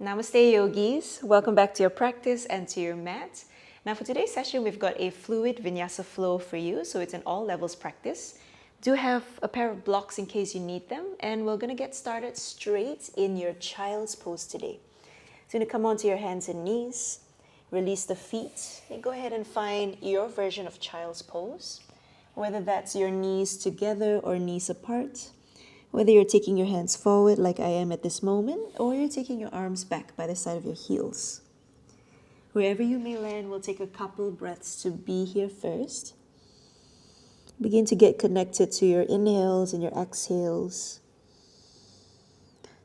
Namaste yogis, welcome back to your practice and to your mat. Now for today's session, we've got a fluid vinyasa flow for you, so it's an all levels practice. Do have a pair of blocks in case you need them, and we're gonna get started straight in your child's pose today. So you're gonna come onto your hands and knees, release the feet, and go ahead and find your version of child's pose, whether that's your knees together or knees apart. Whether you're taking your hands forward like I am at this moment, or you're taking your arms back by the side of your heels. Wherever you may land, we'll take a couple breaths to be here first. Begin to get connected to your inhales and your exhales.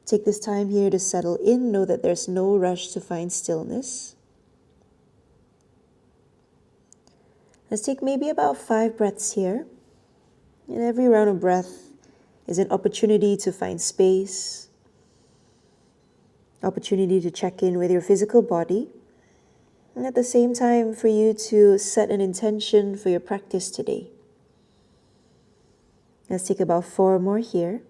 Take this time here to settle in. Know that there's no rush to find stillness. Let's take maybe about 5 breaths here. And every round of breath is an opportunity to find space, opportunity to check in with your physical body, and at the same time for you to set an intention for your practice today. Let's take about 4 more here.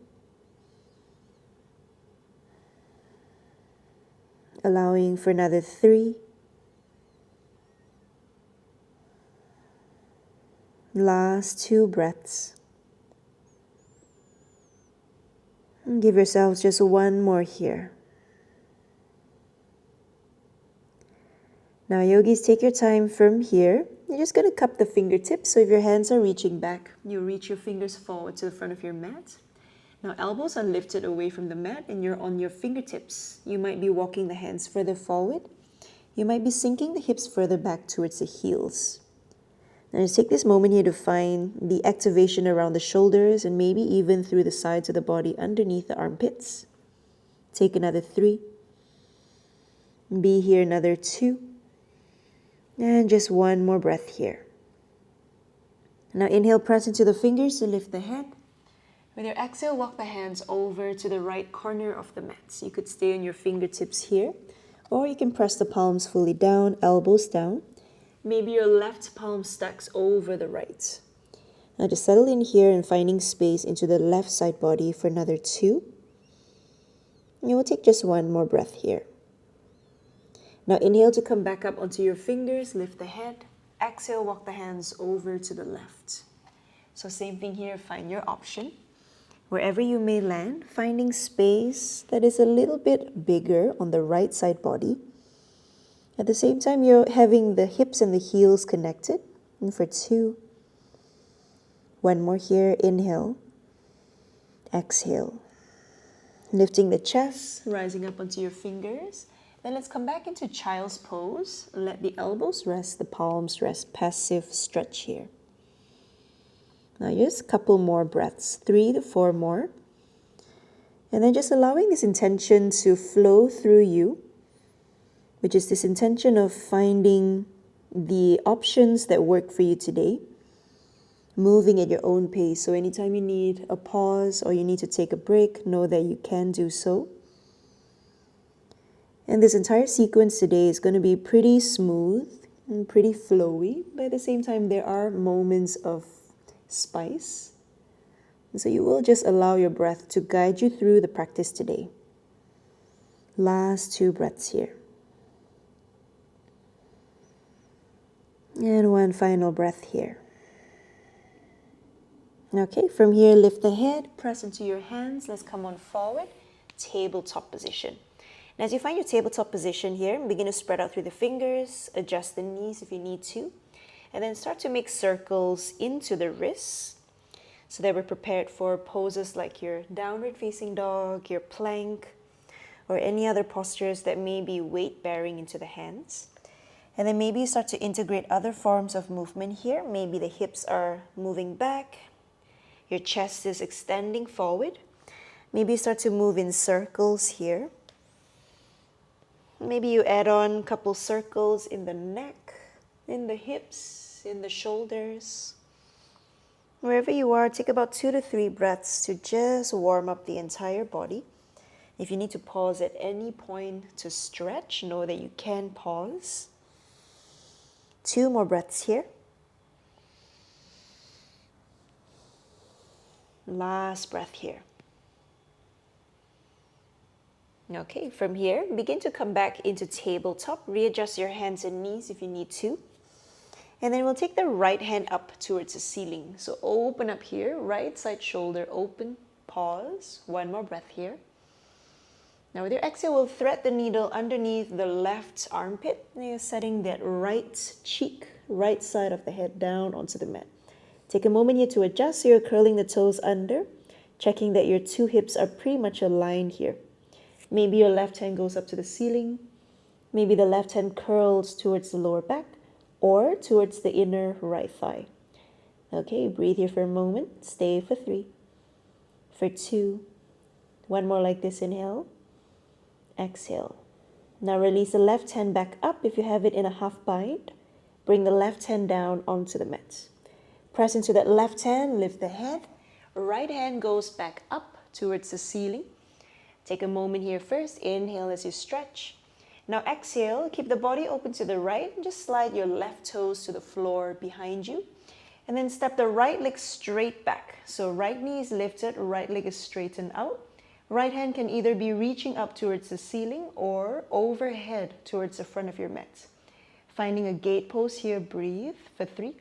Allowing for another 3. Last 2 breaths. And give yourselves just 1 more here. Now yogis, take your time from here. You're just going to cup the fingertips. So if your hands are reaching back, you reach your fingers forward to the front of your mat. Now elbows are lifted away from the mat and you're on your fingertips. You might be walking the hands further forward. You might be sinking the hips further back towards the heels. Now just take this moment here to find the activation around the shoulders and maybe even through the sides of the body underneath the armpits. Take another 3. Be here another 2. And just 1 more breath here. Now inhale, press into the fingers to lift the head. With your exhale, walk the hands over to the right corner of the mat. So you could stay on your fingertips here, or you can press the palms fully down, elbows down. Maybe your left palm stacks over the right. Now just settle in here and finding space into the left side body for another 2. And we'll take just 1 more breath here. Now inhale to come back up onto your fingers, lift the head. Exhale, walk the hands over to the left. So same thing here, find your option. Wherever you may land, finding space that is a little bit bigger on the right side body. At the same time, you're having the hips and the heels connected. And for 2. 1 more here, inhale. Exhale. Lifting the chest, rising up onto your fingers. Then let's come back into child's pose. Let the elbows rest, the palms rest. Passive stretch here. Now just a couple more breaths, 3 to 4 more. And then just allowing this intention to flow through you, which is this intention of finding the options that work for you today, moving at your own pace. So anytime you need a pause or you need to take a break, know that you can do so. And this entire sequence today is going to be pretty smooth and pretty flowy, but at the same time there are moments of spice. And so you will just allow your breath to guide you through the practice today. Last 2 breaths here. And 1 final breath here. Okay, from here, lift the head, press into your hands. Let's come on forward, tabletop position. And as you find your tabletop position here, begin to spread out through the fingers, adjust the knees if you need to, and then start to make circles into the wrists so that we're prepared for poses like your downward facing dog, your plank, or any other postures that may be weight bearing into the hands. And then maybe you start to integrate other forms of movement here. Maybe the hips are moving back, your chest is extending forward. Maybe you start to move in circles here. Maybe you add on a couple circles in the neck, in the hips, in the shoulders. Wherever you are, take about 2 to 3 breaths to just warm up the entire body. If you need to pause at any point to stretch, know that you can pause. 2 more breaths here. Last breath here. Okay, from here, begin to come back into tabletop. Readjust your hands and knees if you need to. And then we'll take the right hand up towards the ceiling. So open up here, right side shoulder open, pause. One more breath here. Now with your exhale, we'll thread the needle underneath the left armpit. And you're setting that right cheek, right side of the head down onto the mat. Take a moment here to adjust. So you're curling the toes under, checking that your two hips are pretty much aligned here. Maybe your left hand goes up to the ceiling. Maybe the left hand curls towards the lower back or towards the inner right thigh. Okay, breathe here for a moment. Stay for 3, for 2. One more like this, inhale. Exhale. Now release the left hand back up if you have it in a half bind. Bring the left hand down onto the mat. Press into that left hand, lift the head. Right hand goes back up towards the ceiling. Take a moment here first. Inhale as you stretch. Now exhale, keep the body open to the right. Just slide your left toes to the floor behind you. And then step the right leg straight back. So right knee is lifted, right leg is straightened out. Right hand can either be reaching up towards the ceiling or overhead towards the front of your mat. Finding a gate pose here, breathe for 3,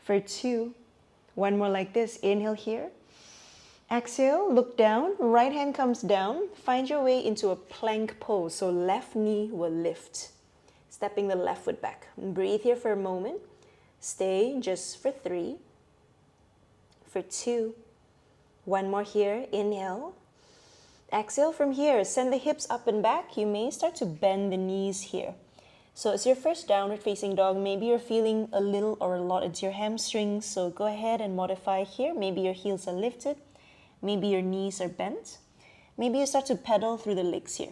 for 2. One more like this. Inhale here. Exhale, look down, right hand comes down, find your way into a plank pose. So left knee will lift, stepping the left foot back. And breathe here for a moment. Stay just for 3, for 2. One more here, inhale. Exhale from here, send the hips up and back. You may start to bend the knees here. So it's your first downward facing dog. Maybe you're feeling a little or a lot into your hamstrings. So go ahead and modify here. Maybe your heels are lifted. Maybe your knees are bent. Maybe you start to pedal through the legs here.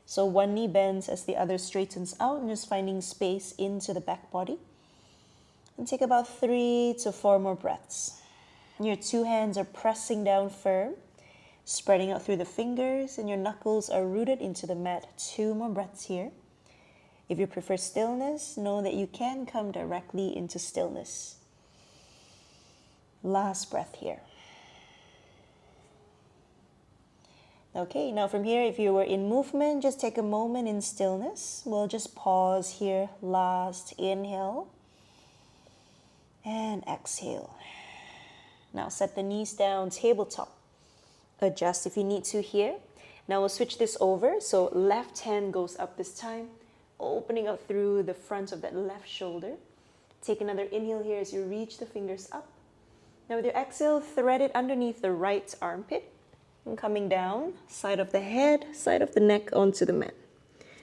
So one knee bends as the other straightens out and just finding space into the back body. And take about 3 to 4 more breaths. Your two hands are pressing down firm, spreading out through the fingers, and your knuckles are rooted into the mat. 2 more breaths here. If you prefer stillness, know that you can come directly into stillness. Last breath here. Okay, now from here, if you were in movement, just take a moment in stillness. We'll just pause here. Last inhale and exhale. Now set the knees down, tabletop. Adjust if you need to here. Now we'll switch this over. So left hand goes up this time, opening up through the front of that left shoulder. Take another inhale here as you reach the fingers up. Now with your exhale, thread it underneath the right armpit. And coming down, side of the head, side of the neck onto the mat.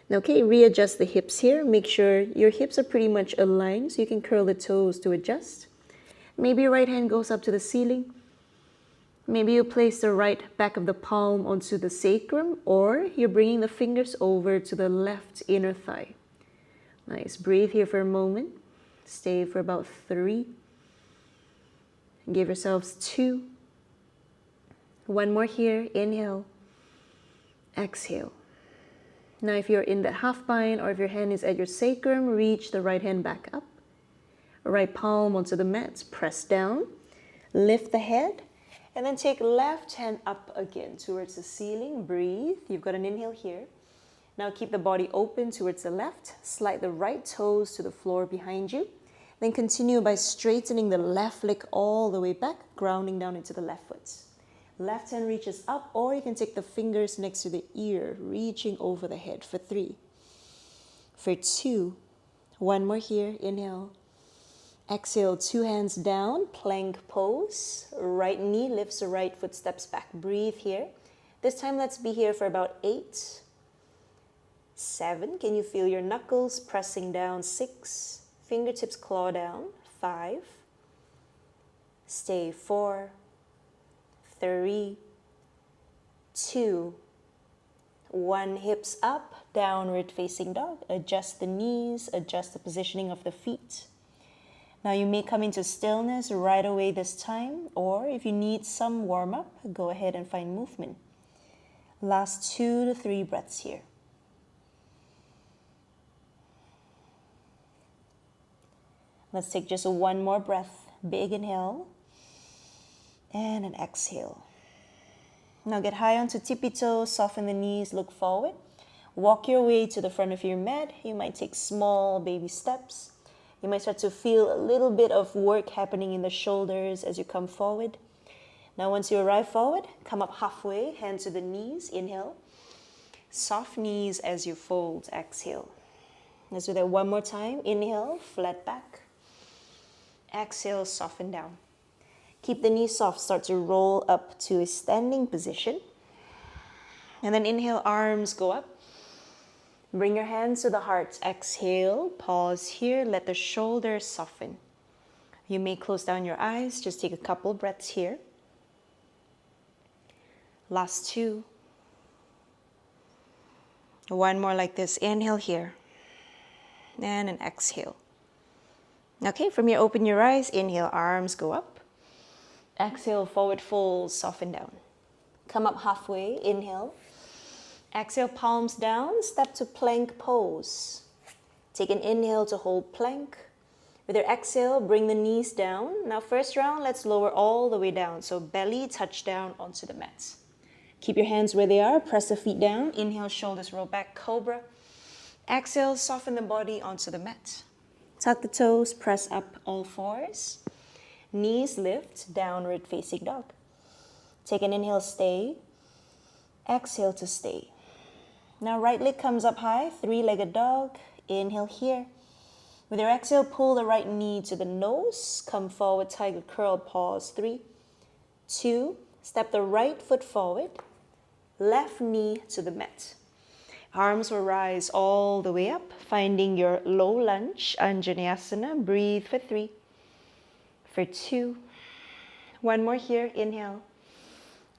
Now, okay, readjust the hips here. Make sure your hips are pretty much aligned so you can curl the toes to adjust. Maybe your right hand goes up to the ceiling. Maybe you place the right back of the palm onto the sacrum, or you're bringing the fingers over to the left inner thigh. Nice. Breathe here for a moment. Stay for about 3. Give yourselves 2. One more here, inhale, exhale. Now if you're in that half bind or if your hand is at your sacrum, reach the right hand back up. Right palm onto the mat, press down, lift the head, and then take left hand up again towards the ceiling. Breathe, you've got an inhale here. Now keep the body open towards the left, slide the right toes to the floor behind you. Then continue by straightening the left leg all the way back, grounding down into the left foot. Left hand reaches up, or you can take the fingers next to the ear, reaching over the head for 3, for 2. One more here, inhale. Exhale, 2 hands down, plank pose. Right knee lifts the right foot, steps back. Breathe here. This time let's be here for about 8, 7. Can you feel your knuckles pressing down? 6. Fingertips claw down. 5. Stay. 4. 3, 2, 1. Hips up, downward facing dog. Adjust the knees, adjust the positioning of the feet. Now you may come into stillness right away this time, or if you need some warm-up, go ahead and find movement. Last 2 to 3 breaths here. Let's take just one more breath. Big inhale and an exhale. Now get high onto tippy toes, soften the knees, look forward. Walk your way to the front of your mat. You might take small baby steps. You might start to feel a little bit of work happening in the shoulders as you come forward. Now once you arrive forward, come up halfway, hands to the knees, inhale. Soft knees as you fold, exhale. Let's do that one more time. Inhale, flat back. Exhale, soften down. Keep the knees soft, start to roll up to a standing position. And then inhale, arms go up. Bring your hands to the heart. Exhale, pause here, let the shoulders soften. You may close down your eyes, just take a couple breaths here. Last two. One more like this. Inhale here. And an exhale. Okay, from here, open your eyes. Inhale, arms go up. Exhale, forward fold, soften down. Come up halfway. Inhale. Exhale, palms down. Step to plank pose. Take an inhale to hold plank. With your exhale, bring the knees down. Now, first round, let's lower all the way down. So belly touch down onto the mat. Keep your hands where they are. Press the feet down. Inhale, shoulders roll back, cobra. Exhale, soften the body onto the mat. Tuck the toes, press up all fours. Knees lift, downward facing dog. Take an inhale, stay. Exhale to stay. Now right leg comes up high, three-legged dog. Inhale here. With your exhale, pull the right knee to the nose. Come forward, tiger curl, pause. 3, 2, step the right foot forward. Left knee to the mat. Arms will rise all the way up, finding your low lunge, 𝙎𝙐𝘽𝙎𝘾𝙍𝙎𝘽𝙀. Breathe for 3, for 2. One more here, inhale.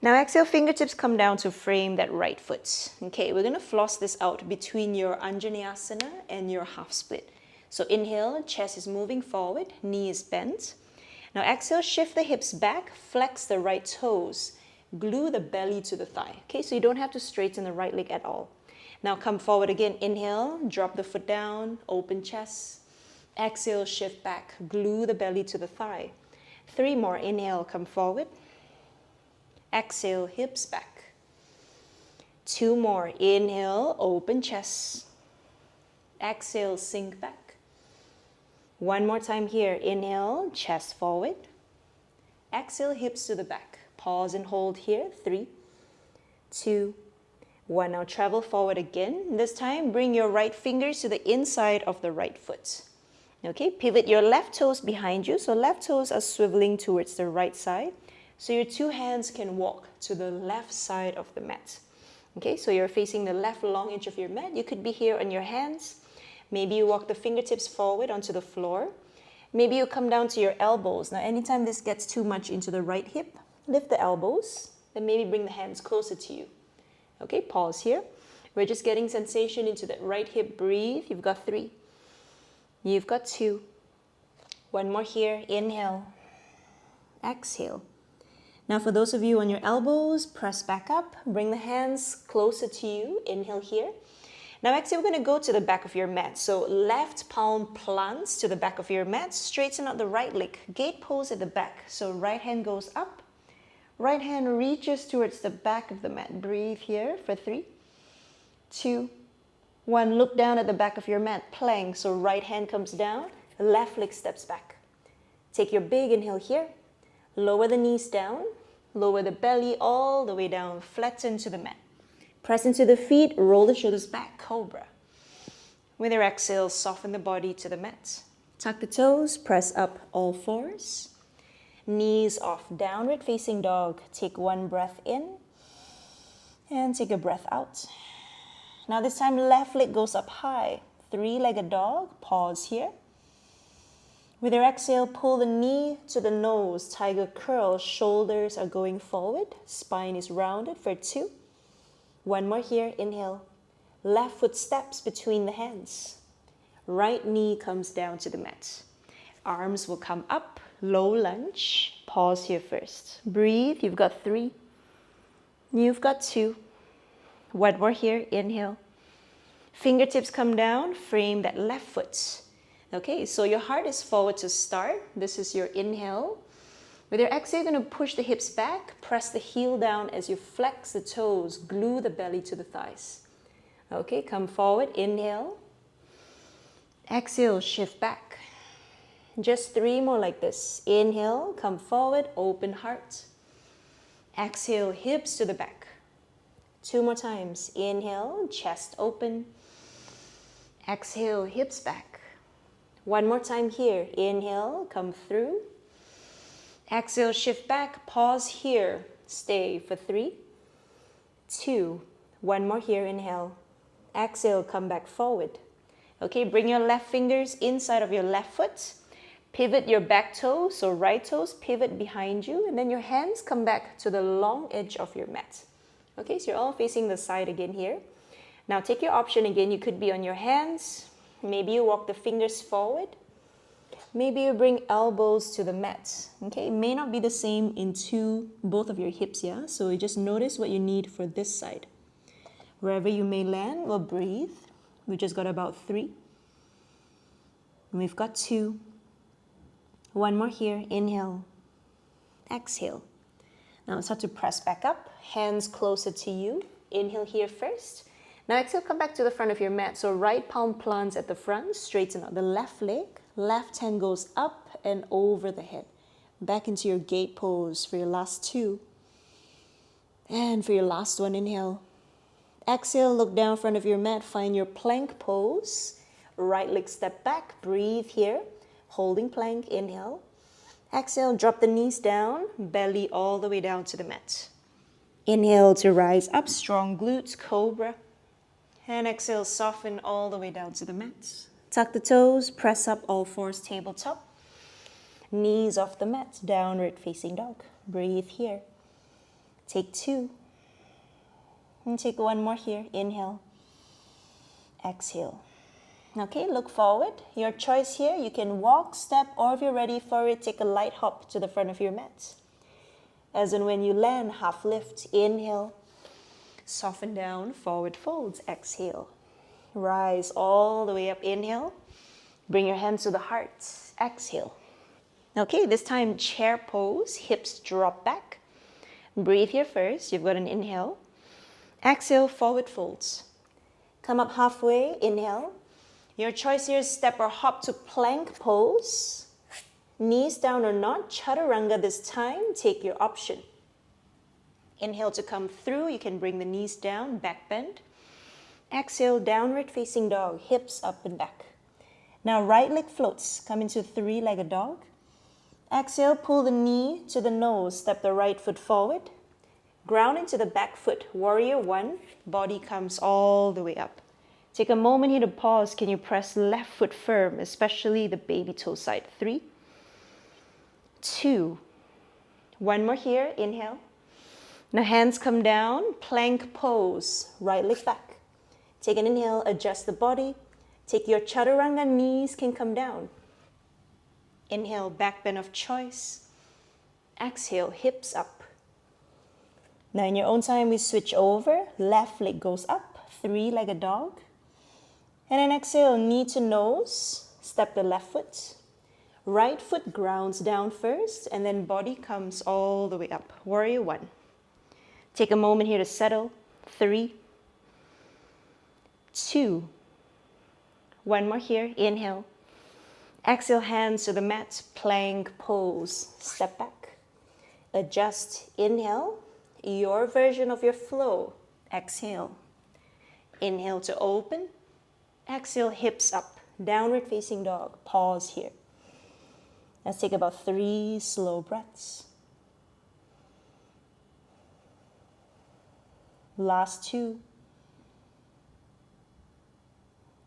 Now exhale, fingertips come down to frame that right foot. Okay, we're gonna floss this out between your 𝙎𝙎𝘎𝑎𝑠ana and your half split. So inhale, chest is moving forward, knee is bent. Now exhale, shift the hips back, flex the right toes, glue the belly to the thigh. Okay, so you don't have to straighten the right leg at all. Now come forward again, inhale, drop the foot down, open chest. Exhale, shift back, glue the belly to the thigh. 3 more, inhale, come forward. Exhale, hips back. 2 more, inhale, open chest. Exhale, sink back. 1 more time here, inhale, chest forward. Exhale, hips to the back. Pause and hold here, 3, 2, 1. Now travel forward again. This time, bring your right fingers to the inside of the right foot. Okay, pivot your left toes behind you. So left toes are swiveling towards the right side. So your 2 hands can walk to the left side of the mat. Okay, so you're facing the left long edge of your mat. You could be here on your hands. Maybe you walk the fingertips forward onto the floor. Maybe you come down to your elbows. Now, anytime this gets too much into the right hip, lift the elbows. Then maybe bring the hands closer to you. Okay, pause here. We're just getting sensation into that right hip. Breathe. You've got 3. You've got 2. 1 more here. Inhale. Exhale. Now for those of you on your elbows, press back up. Bring the hands closer to you. Inhale here. Now exhale, we're going to go to the back of your mat. So left palm plants to the back of your mat. Straighten out the right leg. Gate pose at the back. So right hand goes up. Right hand reaches towards the back of the mat. Breathe here for 3, 2, 1. Look down at the back of your mat. Plank. So right hand comes down. Left leg steps back. Take your big inhale here. Lower the knees down. Lower the belly all the way down. Flatten to the mat. Press into the feet. Roll the shoulders back. Cobra. With your exhale, soften the body to the mat. Tuck the toes. Press up all fours. Knees off. Downward facing dog. Take 1 breath in. And take a breath out. Now this time, left leg goes up high. 3-legged dog. Pause here. With your exhale, pull the knee to the nose. Tiger curl. Shoulders are going forward. Spine is rounded for 2. 1 more here. Inhale. Left foot steps between the hands. Right knee comes down to the mat. Arms will come up. Low lunge. Pause here first. Breathe. You've got 3. You've got 2. 1 more here. Inhale. Fingertips come down. Frame that left foot. Okay, so your heart is forward to start. This is your inhale. With your exhale, you're going to push the hips back, press the heel down as you flex the toes, glue the belly to the thighs. Okay, come forward, inhale. Exhale, shift back. Just 3 more like this. Inhale, come forward, open heart. Exhale, hips to the back. 2 more times. Inhale, chest open. Exhale, hips back. 1 more time here. Inhale, come through. Exhale, shift back. Pause here. Stay for 3, 2. 1 more here. Inhale. Exhale, come back forward. Okay, bring your left fingers inside of your left foot. Pivot your back toes, so right toes pivot behind you, and then your hands come back to the long edge of your mat. Okay, so you're all facing the side again here. Now take your option again. You could be on your hands. Maybe you walk the fingers forward. Maybe you bring elbows to the mat. Okay, it may not be the same in both of your hips, yeah? So you just notice what you need for this side. Wherever you may land, we'll breathe. We just got about 3. And we've got 2. 1 more here. Inhale. Exhale. Now start to press back up. Hands closer to you. Inhale here first. Now exhale, come back to the front of your mat. So right palm plants at the front. Straighten out the left leg. Left hand goes up and over the head. Back into your gate pose for your last 2. And for your last one, inhale. Exhale, look down front of your mat. Find your plank pose. Right leg step back. Breathe here. Holding plank, inhale. Exhale, drop the knees down, belly all the way down to the mat. Inhale to rise up, strong glutes, cobra. And exhale, soften all the way down to the mat. Tuck the toes, press up all fours, tabletop. Knees off the mat, downward facing dog. Breathe here. Take 2. And take 1 more here, inhale. Exhale. Okay, look forward. Your choice here, you can walk, step, or if you're ready for it, take a light hop to the front of your mat. As in when you land, half lift, inhale. Soften down, forward folds, exhale. Rise all the way up, inhale. Bring your hands to the heart, exhale. Okay, this time chair pose, hips drop back. Breathe here first, you've got an inhale. Exhale, forward folds. Come up halfway, inhale. Your choice here is step or hop to plank pose. Knees down or not, chaturanga this time, take your option. Inhale to come through, you can bring the knees down, back bend. Exhale, downward facing dog, hips up and back. Now right leg floats, come into 3-legged dog. Exhale, pull the knee to the nose, step the right foot forward. Ground into the back foot, warrior 1, body comes all the way up. Take a moment here to pause. Can you press left foot firm, especially the baby toe side? 3, 2, 1 more here, inhale. Now hands come down, plank pose, right leg back. Take an inhale, adjust the body. Take your chaturanga, knees can come down. Inhale, back bend of choice. Exhale, hips up. Now in your own time, we switch over. Left leg goes up, 3-legged dog. And then exhale, knee to nose, step the left foot. Right foot grounds down first, and then body comes all the way up. Warrior 1. Take a moment here to settle. 3, 2, 1 more here, inhale. Exhale, hands to the mat, plank pose, step back. Adjust, inhale, your version of your flow. Exhale. Inhale to open. Exhale, hips up, downward facing dog. Pause here. Let's take about 3 slow breaths. Last 2.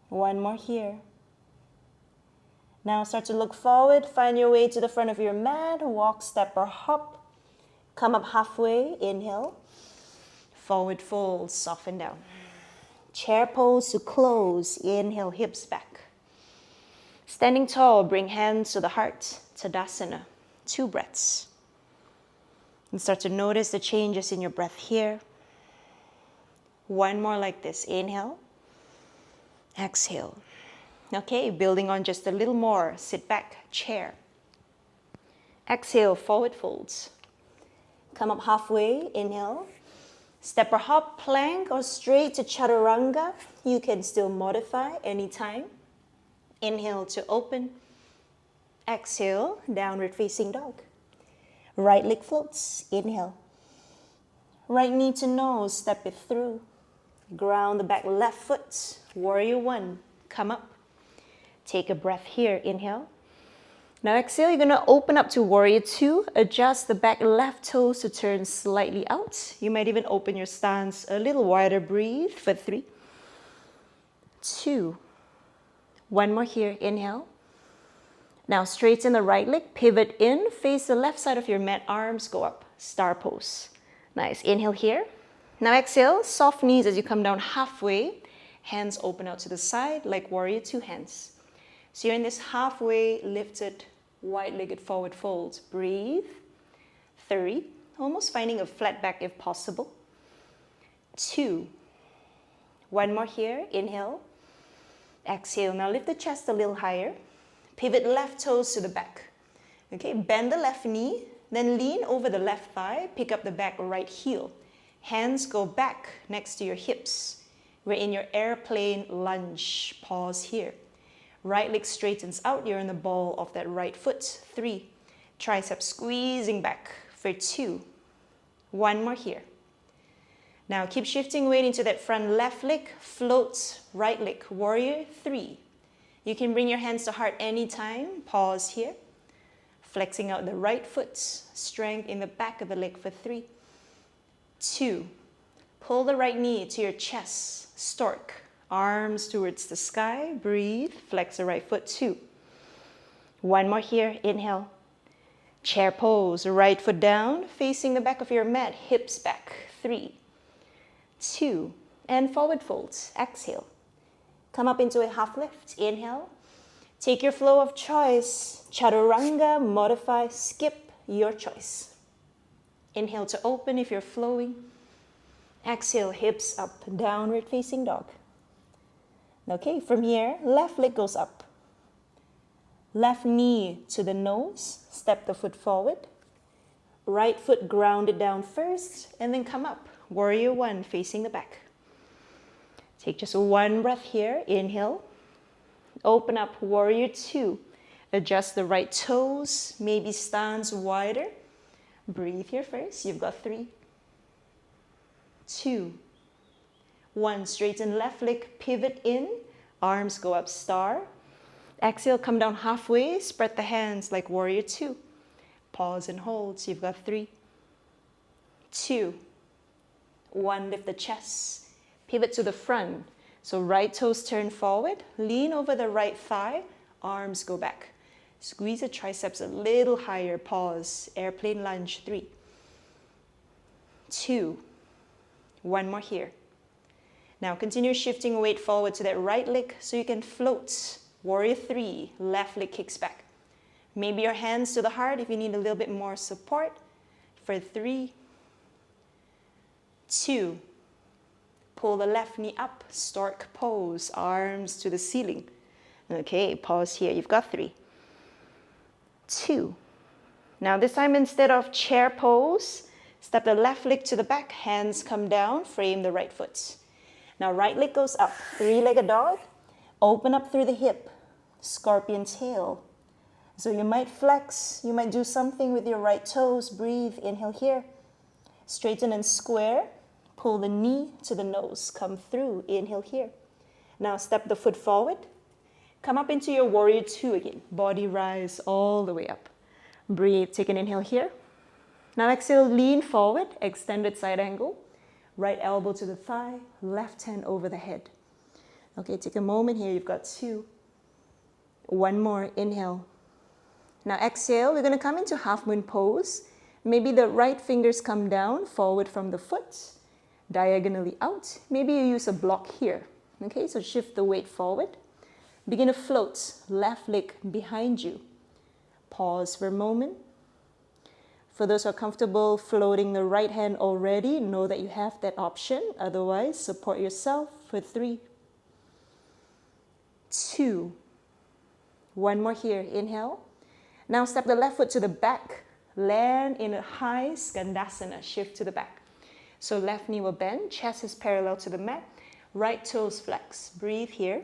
1 more here. Now start to look forward, find your way to the front of your mat, walk, step, or hop. Come up halfway, inhale. Forward fold, soften down. Chair pose to close, inhale, hips back. Standing tall, bring hands to the heart, Tadasana. 2 breaths. And start to notice the changes in your breath here. 1 more like this, inhale. Exhale. Okay, building on just a little more, sit back, chair. Exhale, forward folds. Come up halfway, inhale. Step or hop, plank, or straight to chaturanga. You can still modify anytime. Inhale to open. Exhale, downward facing dog. Right leg floats, inhale. Right knee to nose, step it through. Ground the back left foot, warrior one, come up. Take a breath here, inhale. Now exhale, you're gonna open up to warrior two, adjust the back left toes to turn slightly out. You might even open your stance a little wider, breathe for 3, 2, one more here, inhale. Now straighten the right leg, pivot in, face the left side of your mat, arms go up, star pose. Nice, inhale here. Now exhale, soft knees as you come down halfway, hands open out to the side like warrior two hands. So you're in this halfway lifted, wide-legged forward fold. Breathe. 3, almost finding a flat back if possible. 2, one more here, inhale. Exhale, now lift the chest a little higher. Pivot left toes to the back. Okay, bend the left knee, then lean over the left thigh, pick up the back right heel. Hands go back next to your hips. We're in your airplane lunge. Pause here. Right leg straightens out. You're in the ball of that right foot. 3, triceps squeezing back for 2. One more here. Now keep shifting weight into that front left leg. Float right leg. Warrior 3. You can bring your hands to heart anytime. Pause here. Flexing out the right foot. Strength in the back of the leg for 3, 2. Pull the right knee to your chest. Stork. Arms towards the sky. Breathe. Flex the right foot. 2. One more here. Inhale. Chair pose. Right foot down, facing the back of your mat. Hips back. 3, 2. And forward folds. Exhale. Come up into a half lift. Inhale. Take your flow of choice. Chaturanga, modify, skip, your choice. Inhale to open if you're flowing. Exhale, hips up, downward facing dog. Okay, from here, left leg goes up. Left knee to the nose, step the foot forward. Right foot grounded down first, and then come up. Warrior one, facing the back. Take just one breath here, inhale. Open up, warrior two. Adjust the right toes, maybe stance wider. Breathe here first, you've got 3, 2, 1. Straighten left leg, pivot in, arms go up, star. Exhale, come down halfway, spread the hands like warrior two. Pause and hold, so you've got 3, 2, 1. Lift the chest, pivot to the front. So right toes turn forward, lean over the right thigh, arms go back. Squeeze the triceps a little higher, pause, airplane lunge. 3, 2, 1 more here. Now continue shifting weight forward to that right leg so you can float. Warrior 3, left leg kicks back. Maybe your hands to the heart if you need a little bit more support. For 3, 2, pull the left knee up, stork pose, arms to the ceiling. Okay, pause here, you've got 3, 2. Now this time instead of chair pose, step the left leg to the back, hands come down, frame the right foot. Now right leg goes up, 3-legged dog, open up through the hip, scorpion tail. So you might flex, you might do something with your right toes, breathe, inhale here. Straighten and square, pull the knee to the nose, come through, inhale here. Now step the foot forward, come up into your warrior two again, body rise all the way up. Breathe, take an inhale here. Now exhale, lean forward, extended side angle. Right elbow to the thigh, left hand over the head. Okay, take a moment here, you've got 2. 1 more, inhale. Now exhale, we're gonna come into half moon pose. Maybe the right fingers come down, forward from the foot, diagonally out. Maybe you use a block here. Okay, so shift the weight forward. Begin to float, left leg behind you. Pause for a moment. For those who are comfortable floating the right hand already, know that you have that option. Otherwise, support yourself for 3, 2, 1 more here. Inhale. Now step the left foot to the back. Land in a high skandasana, shift to the back. So left knee will bend, chest is parallel to the mat, right toes flex. Breathe here.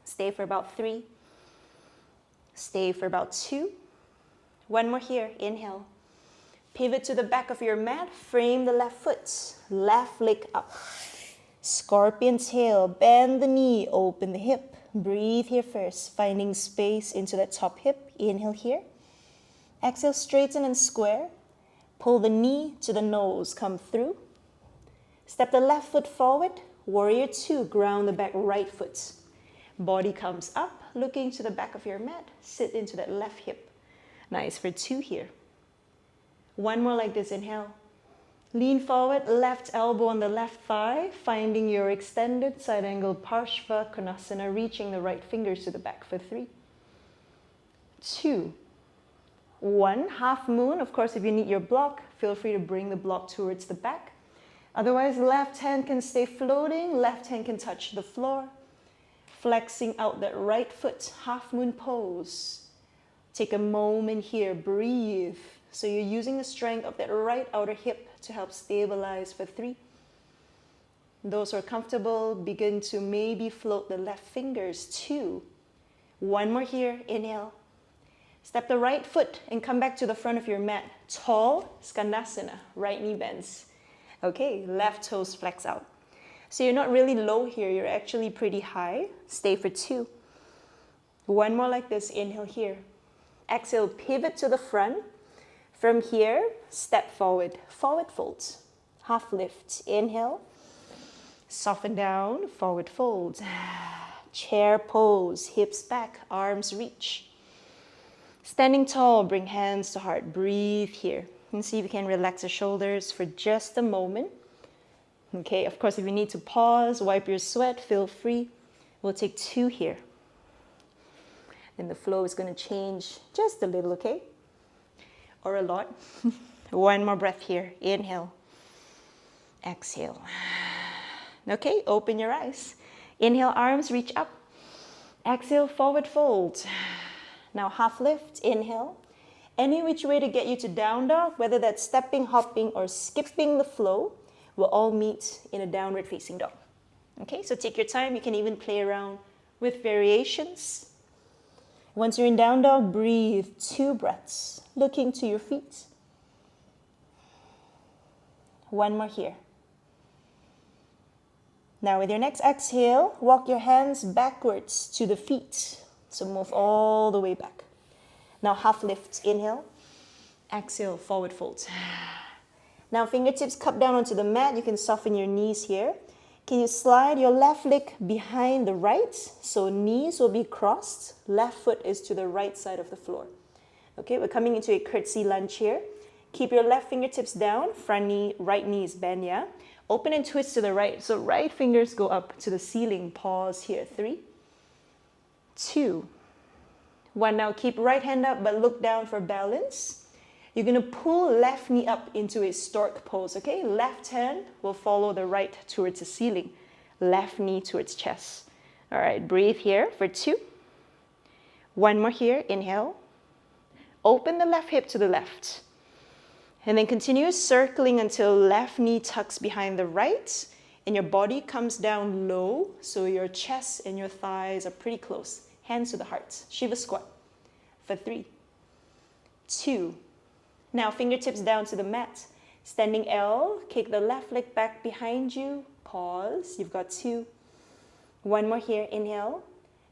Stay for about 3. Stay for about 2. One more here, inhale. Pivot to the back of your mat, frame the left foot, left leg up. Scorpion tail, bend the knee, open the hip. Breathe here first, finding space into that top hip. Inhale here. Exhale, straighten and square. Pull the knee to the nose, come through. Step the left foot forward. Warrior 2, ground the back right foot. Body comes up, looking to the back of your mat. Sit into that left hip. Nice for 2 here. One more like this, inhale. Lean forward, left elbow on the left thigh, finding your extended side angle 𝙎𝙐𝘽𝙎𝘾𝙍𝙎𝘽𝙀, reaching the right fingers to the back for 3, 2, 1. Half moon. Of course, if you need your block, feel free to bring the block towards the back. Otherwise, left hand can stay floating, left hand can touch the floor. Flexing out that right foot, half moon pose. Take a moment here, breathe. So you're using the strength of that right outer hip to help stabilize for 3. Those who are comfortable, begin to maybe float the left fingers. 2. One more here, inhale. Step the right foot and come back to the front of your mat. Tall skandasana, right knee bends. Okay, left toes flex out. So you're not really low here, you're actually pretty high. Stay for 2. One more like this, inhale here. Exhale, pivot to the front. From here, step forward, forward fold. Half lift, inhale. Soften down, forward fold. Chair pose, hips back, arms reach. Standing tall, bring hands to heart. Breathe here. And see if you can relax the shoulders for just a moment. Okay, of course, if you need to pause, wipe your sweat, feel free. We'll take 2 here. Then the flow is going to change just a little, okay? Or a lot. One more breath here. Inhale. Exhale. Okay, open your eyes. Inhale, arms reach up. Exhale, forward fold. Now half lift, inhale. Any which way to get you to down dog, whether that's stepping, hopping, or skipping the flow, will all meet in a downward facing dog. Okay, so take your time. You can even play around with variations. Once you're in down dog, breathe 2 breaths, looking to your feet. One more here. Now with your next exhale, walk your hands backwards to the feet. So move all the way back. Now half lift, inhale. Exhale, forward fold. Now fingertips cup down onto the mat. You can soften your knees here. Can you slide your left leg behind the right? So knees will be crossed. Left foot is to the right side of the floor. Okay, we're coming into a curtsy lunge here. Keep your left fingertips down. Front knee, right knee is bend, yeah? Open and twist to the right. So right fingers go up to the ceiling. Pause here. 3, 2, 1. Now keep right hand up but look down for balance. You're going to pull left knee up into a stork pose, okay? Left hand will follow the right towards the ceiling. Left knee towards chest. All right, breathe here for 2. One more here, inhale. Open the left hip to the left. And then continue circling until left knee tucks behind the right and your body comes down low, so your chest and your thighs are pretty close. Hands to the heart. Shiva squat for 3, 2. Now fingertips down to the mat. Standing L, kick the left leg back behind you. Pause. You've got 2. One more here. Inhale.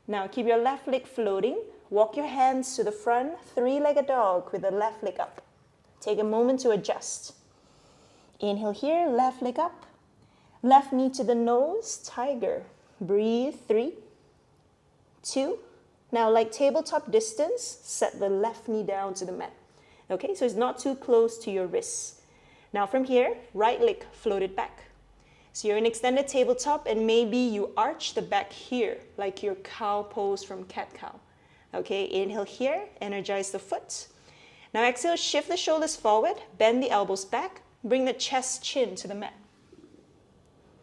Now keep your left leg floating. Walk your hands to the front. 3-legged dog with the left leg up. Take a moment to adjust. Inhale here. Left leg up. Left knee to the nose. Tiger. Breathe. 3, 2. Now like tabletop distance, set the left knee down to the mat. Okay, so it's not too close to your wrists. Now from here, right leg floated back. So you're in extended tabletop and maybe you arch the back here, like your cow pose from cat-cow. Okay, inhale here, energize the foot. Now exhale, shift the shoulders forward, bend the elbows back, bring the chest chin to the mat.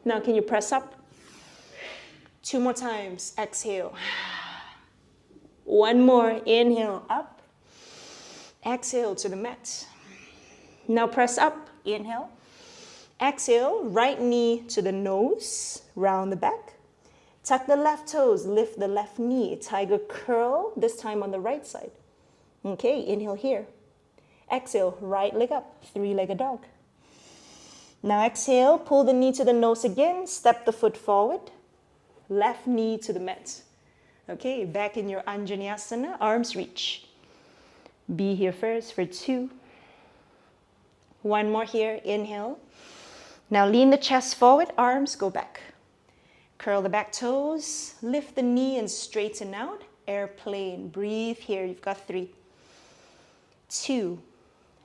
Now can you press up? 2 more times, exhale. One more, inhale up. Exhale to the mat. Now press up, inhale. Exhale, right knee to the nose, round the back. Tuck the left toes, lift the left knee, tiger curl, this time on the right side. Okay, inhale here. Exhale, right leg up, three-legged dog. Now exhale, pull the knee to the nose again, step the foot forward, left knee to the mat. Okay, back in your 𝙎𝙬𝘎𝘶, arms reach. Be here first for 2. One more here, inhale. Now lean the chest forward, arms go back. Curl the back toes, lift the knee and straighten out, airplane. Breathe here, you've got 3. 2.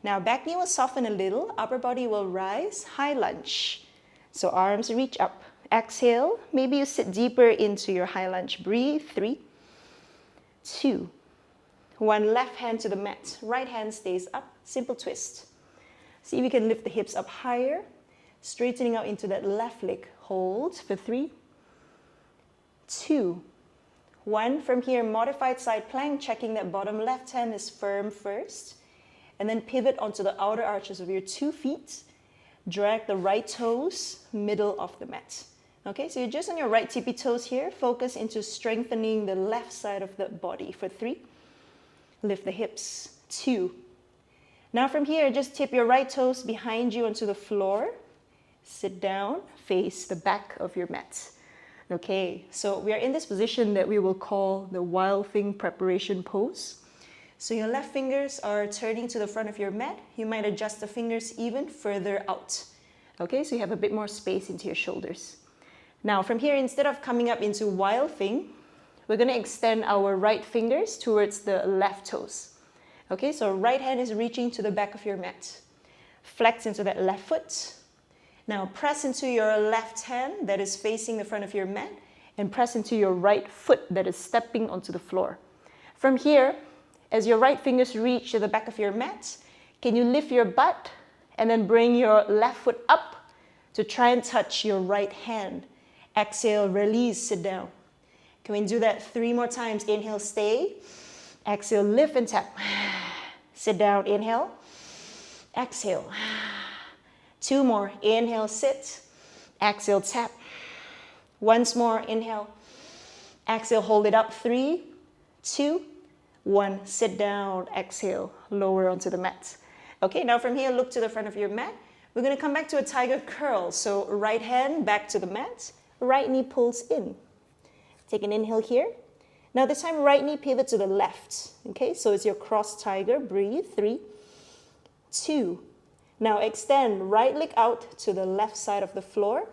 Now back knee will soften a little, upper body will rise, high lunge. So arms reach up. Exhale, maybe you sit deeper into your high lunge. Breathe, 3, 2. One left hand to the mat, right hand stays up, simple twist. See if you can lift the hips up higher, straightening out into that left leg. Hold for 3, 2, 1. From here, modified side plank, checking that bottom left hand is firm first. And then pivot onto the outer arches of your 2 feet. Drag the right toes, middle of the mat. Okay, so you're just on your right tippy toes here. Focus into strengthening the left side of the body for 3. Lift the hips, 2. Now from here, just tip your right toes behind you onto the floor. Sit down, face the back of your mat. Okay, so we are in this position that we will call the wild thing preparation pose. So your left fingers are turning to the front of your mat. You might adjust the fingers even further out. Okay, so you have a bit more space into your shoulders. Now from here, instead of coming up into wild thing, we're going to extend our right fingers towards the left toes. Okay, so right hand is reaching to the back of your mat. Flex into that left foot. Now press into your left hand that is facing the front of your mat and press into your right foot that is stepping onto the floor. From here, as your right fingers reach to the back of your mat, can you lift your butt and then bring your left foot up to try and touch your right hand. Exhale, release, sit down. Can we do that 3 more times? Inhale, stay. Exhale, lift and tap. Sit down, inhale. Exhale. 2 more. Inhale, sit. Exhale, tap. Once more, inhale. Exhale, hold it up. 3, 2, 1. Sit down. Exhale, lower onto the mat. Okay, now from here, look to the front of your mat. We're going to come back to a tiger curl. So right hand back to the mat. Right knee pulls in. Take an inhale here. Now this time, right knee pivot to the left. Okay, so it's your cross tiger. Breathe. 3, 2. Now extend right leg out to the left side of the floor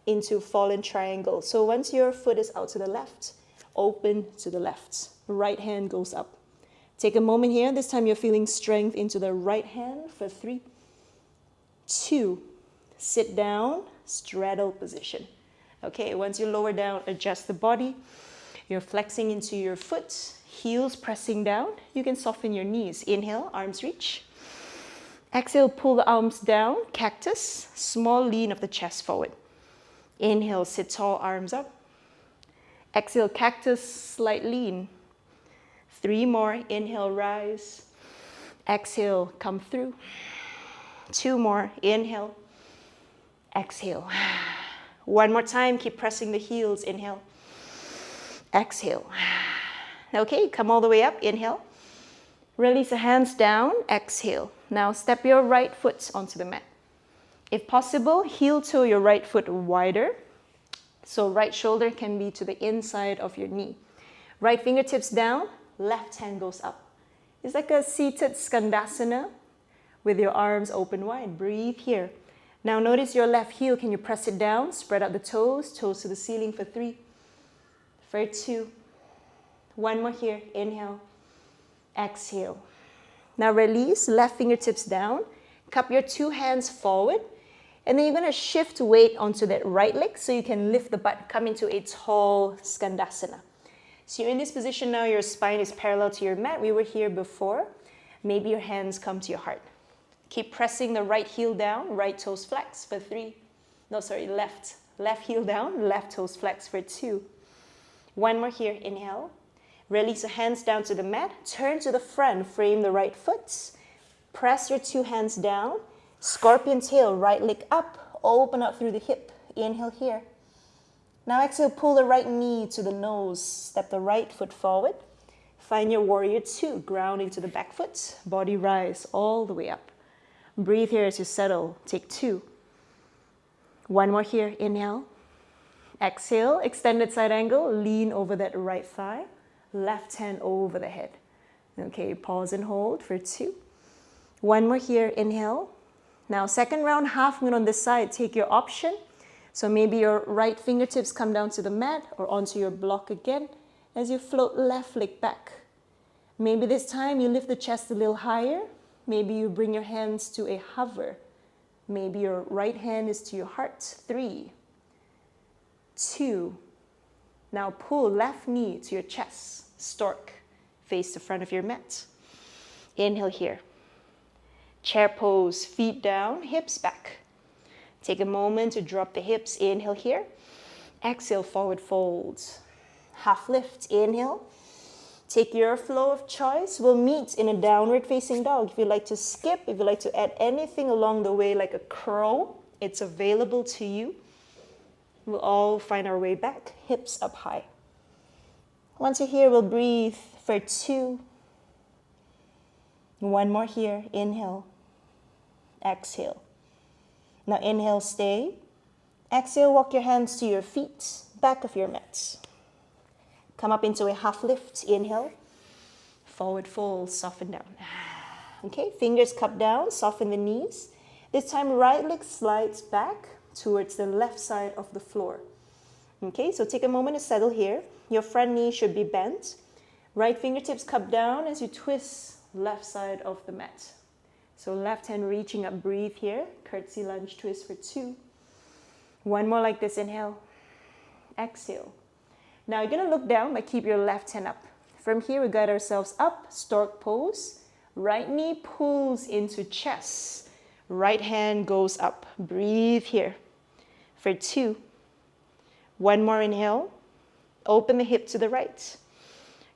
into fallen triangle. So once your foot is out to the left, open to the left. Right hand goes up. Take a moment here. This time you're feeling strength into the right hand for 3, 2. Sit down, straddle position. Okay, once you lower down, adjust the body. You're flexing into your foot, heels pressing down. You can soften your knees. Inhale, arms reach. Exhale, pull the arms down, cactus, small lean of the chest forward. Inhale, sit tall, arms up. Exhale, cactus, slight lean. 3 more, inhale, rise. Exhale, come through. 2 more, inhale. Exhale. 1 more time, keep pressing the heels, inhale. Exhale. Okay, come all the way up, inhale. Release the hands down, exhale. Now step your right foot onto the mat. If possible, heel toe your right foot wider. So right shoulder can be to the inside of your knee. Right fingertips down, left hand goes up. It's like a seated skandasana with your arms open wide. Breathe here. Now notice your left heel. Can you press it down? Spread out the toes, toes to the ceiling for 3, for 2. 1 more here. Inhale. Exhale. Now release, left fingertips down. Cup your 2 hands forward. And then you're going to shift weight onto that right leg so you can lift the butt, come into a tall skandasana. So you're in this position now, your spine is parallel to your mat. We were here before. Maybe your hands come to your heart. Keep pressing the right heel down, right toes flex for 3. No, sorry, left. Left heel down, left toes flex for 2. 1 more here, inhale. Release the hands down to the mat. Turn to the front, frame the right foot. Press your two hands down. Scorpion tail, right leg up. Open up through the hip. Inhale here. Now exhale, pull the right knee to the nose. Step the right foot forward. Find your warrior two. Ground into the back foot. Body rise all the way up. Breathe here as you settle. Take two. One more here. Inhale. Exhale. Extended side angle. Lean over that right thigh. Left hand over the head. Okay, pause and hold for two. One more here. Inhale. Now second round, half moon on this side. Take your option. So maybe your right fingertips come down to the mat or onto your block again as you float left leg back. Maybe this time you lift the chest a little higher. Maybe you bring your hands to a hover. Maybe your right hand is to your heart. 3, 2. Now pull left knee to your chest. Stork. Face the front of your mat. Inhale here. Chair pose, feet down, hips back. Take a moment to drop the hips. Inhale here. Exhale, forward fold. Half lift. Inhale. Take your flow of choice. We'll meet in a downward facing dog. If you'd like to skip, if you'd like to add anything along the way like a crow, it's available to you. We'll all find our way back. Hips up high. Once you're here, we'll breathe for 2. One more here. Inhale. Exhale. Now inhale, stay. Exhale, walk your hands to your feet, back of your mat. Come up into a half lift. Inhale. Forward fold, soften down. Okay, fingers cup down, soften the knees. This time, right leg slides back towards the left side of the floor. Okay, so take a moment to settle here. Your front knee should be bent. Right fingertips cup down as you twist left side of the mat. So left hand reaching up, breathe here. Curtsy lunge twist for 2. One more like this, inhale. Exhale. Now you're gonna look down, but keep your left hand up. From here, we guide ourselves up, stork pose. Right knee pulls into chest. Right hand goes up. Breathe here for 2. One more inhale. Open the hip to the right.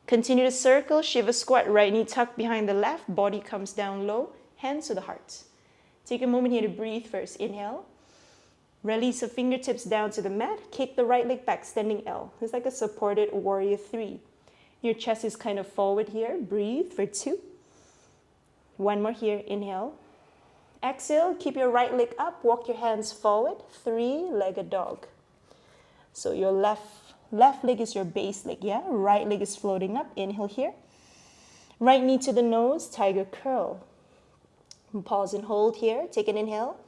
Continue to circle, Shiva squat, right knee tucked behind the left, body comes down low, hands to the heart. Take a moment here to breathe first. Inhale. Release the fingertips down to the mat. Kick the right leg back, standing L. It's like a supported warrior 3. Your chest is kind of forward here. Breathe for 2. One more here. Inhale. Exhale. Keep your right leg up. Walk your hands forward. 3-legged dog. So your left leg is your base leg, yeah? Right leg is floating up. Inhale here. Right knee to the nose, tiger curl. Pause and hold here. Take an inhale.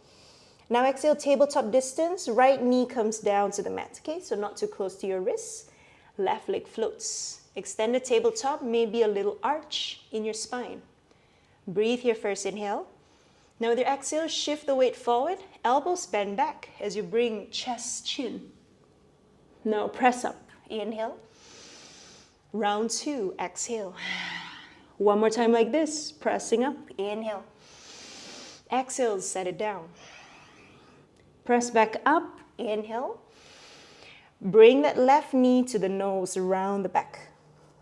Now exhale, tabletop distance. Right knee comes down to the mat, okay? So not too close to your wrists. Left leg floats. Extend the tabletop, maybe a little arch in your spine. Breathe here first, inhale. Now with your exhale, shift the weight forward. Elbows bend back as you bring chest, chin. Now press up. Inhale. Round 2. Exhale. One more time like this. Pressing up. Inhale. Exhale. Set it down. Press back up. Inhale. Bring that left knee to the nose, around the back.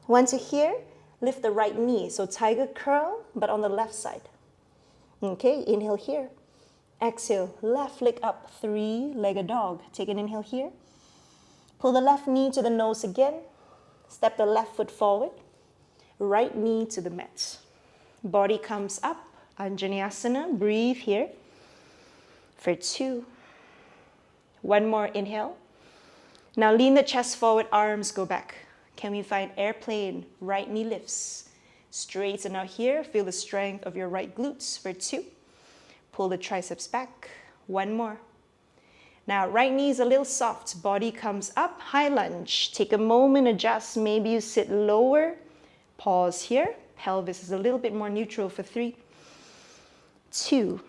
Once you're here, lift the right knee. So tiger curl, but on the left side. Okay, inhale here. Exhale. Left leg up. 3-legged dog. Take an inhale here. Pull the left knee to the nose again. Step the left foot forward. Right knee to the mat. Body comes up. Anjaneyasana. Breathe here for 2. One more inhale. Now lean the chest forward, arms go back. Can we find airplane? Right knee lifts. Straighten out here. Feel the strength of your right glutes for 2. Pull the triceps back. One more. Now, right knee is a little soft. Body comes up. High lunge. Take a moment, adjust. Maybe you sit lower. Pause here. Pelvis is a little bit more neutral for 3, 2.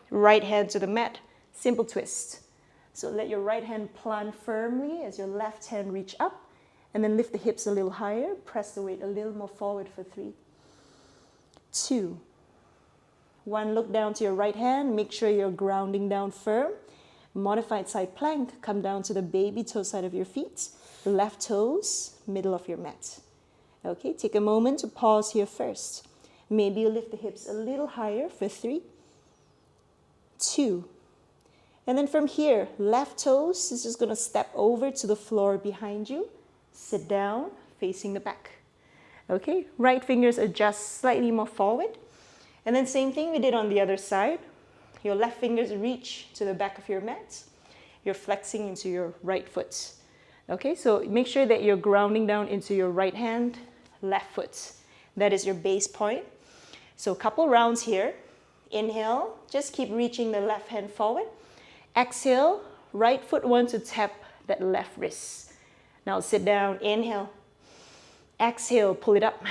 Right hand to the mat. Simple twist. So let your right hand plant firmly as your left hand reach up. And then lift the hips a little higher. Press the weight a little more forward for 3, 2. 1. Look down to your right hand. Make sure you're grounding down firm. Modified side plank, come down to the baby toe side of your feet, left toes, middle of your mat. Okay, take a moment to pause here first. Maybe you lift the hips a little higher for 3, 2. And then from here, left toes is just going to step over to the floor behind you. Sit down, facing the back. Okay, right fingers adjust slightly more forward. And then same thing we did on the other side. Your left fingers reach to the back of your mat. You're flexing into your right foot. Okay, so make sure that you're grounding down into your right hand, left foot. That is your base point. So a couple rounds here. Inhale, just keep reaching the left hand forward. Exhale, right foot wants to tap that left wrist. Now sit down, inhale. Exhale, pull it up.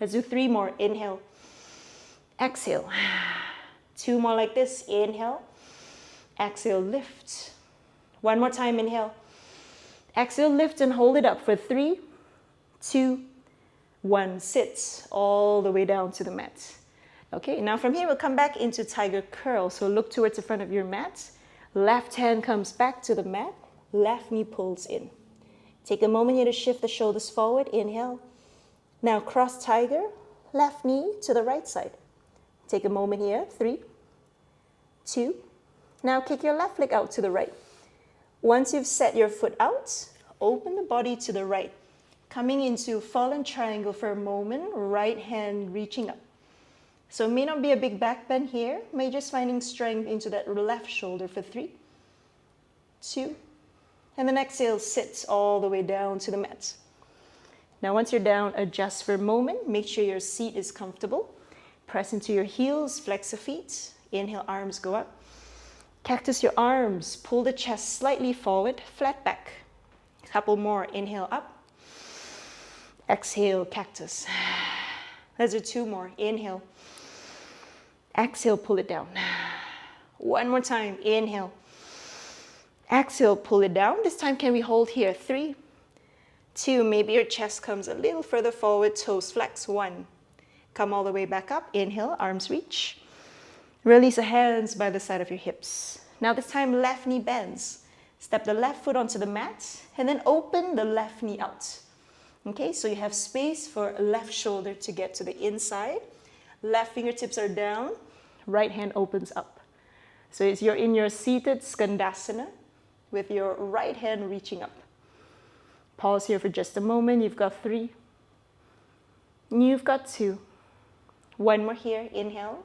Let's do 3 more. Inhale. Exhale. 2 more like this. Inhale. Exhale, lift. 1 more time, inhale. Exhale, lift and hold it up for 3, 2, 1. Sit all the way down to the mat. Okay, now from here we'll come back into tiger curl. So look towards the front of your mat. Left hand comes back to the mat. Left knee pulls in. Take a moment here to shift the shoulders forward. Inhale. Now cross tiger. Left knee to the right side. Take a moment here. 3, 2. Now kick your left leg out to the right. Once you've set your foot out, open the body to the right. Coming into fallen triangle for a moment. Right hand reaching up. So it may not be a big back bend here. May just finding strength into that left shoulder for 3, 2. And then exhale, sit all the way down to the mat. Now once you're down, adjust for a moment. Make sure your seat is comfortable. Press into your heels, flex the feet. Inhale, arms go up. Cactus your arms. Pull the chest slightly forward, flat back. A couple more. Inhale, up. Exhale, cactus. Let's do 2 more. Inhale. Exhale, pull it down. 1 more time. Inhale. Exhale, pull it down. This time, can we hold here? 3, 2. Maybe your chest comes a little further forward. Toes flex. 1. Come all the way back up. Inhale, arms reach. Release the hands by the side of your hips. Now this time, left knee bends. Step the left foot onto the mat and then open the left knee out. Okay, so you have space for left shoulder to get to the inside. Left fingertips are down. Right hand opens up. So you're in your seated skandasana with your right hand reaching up. Pause here for just a moment. You've got 3. You've got 2. 1 more here. Inhale.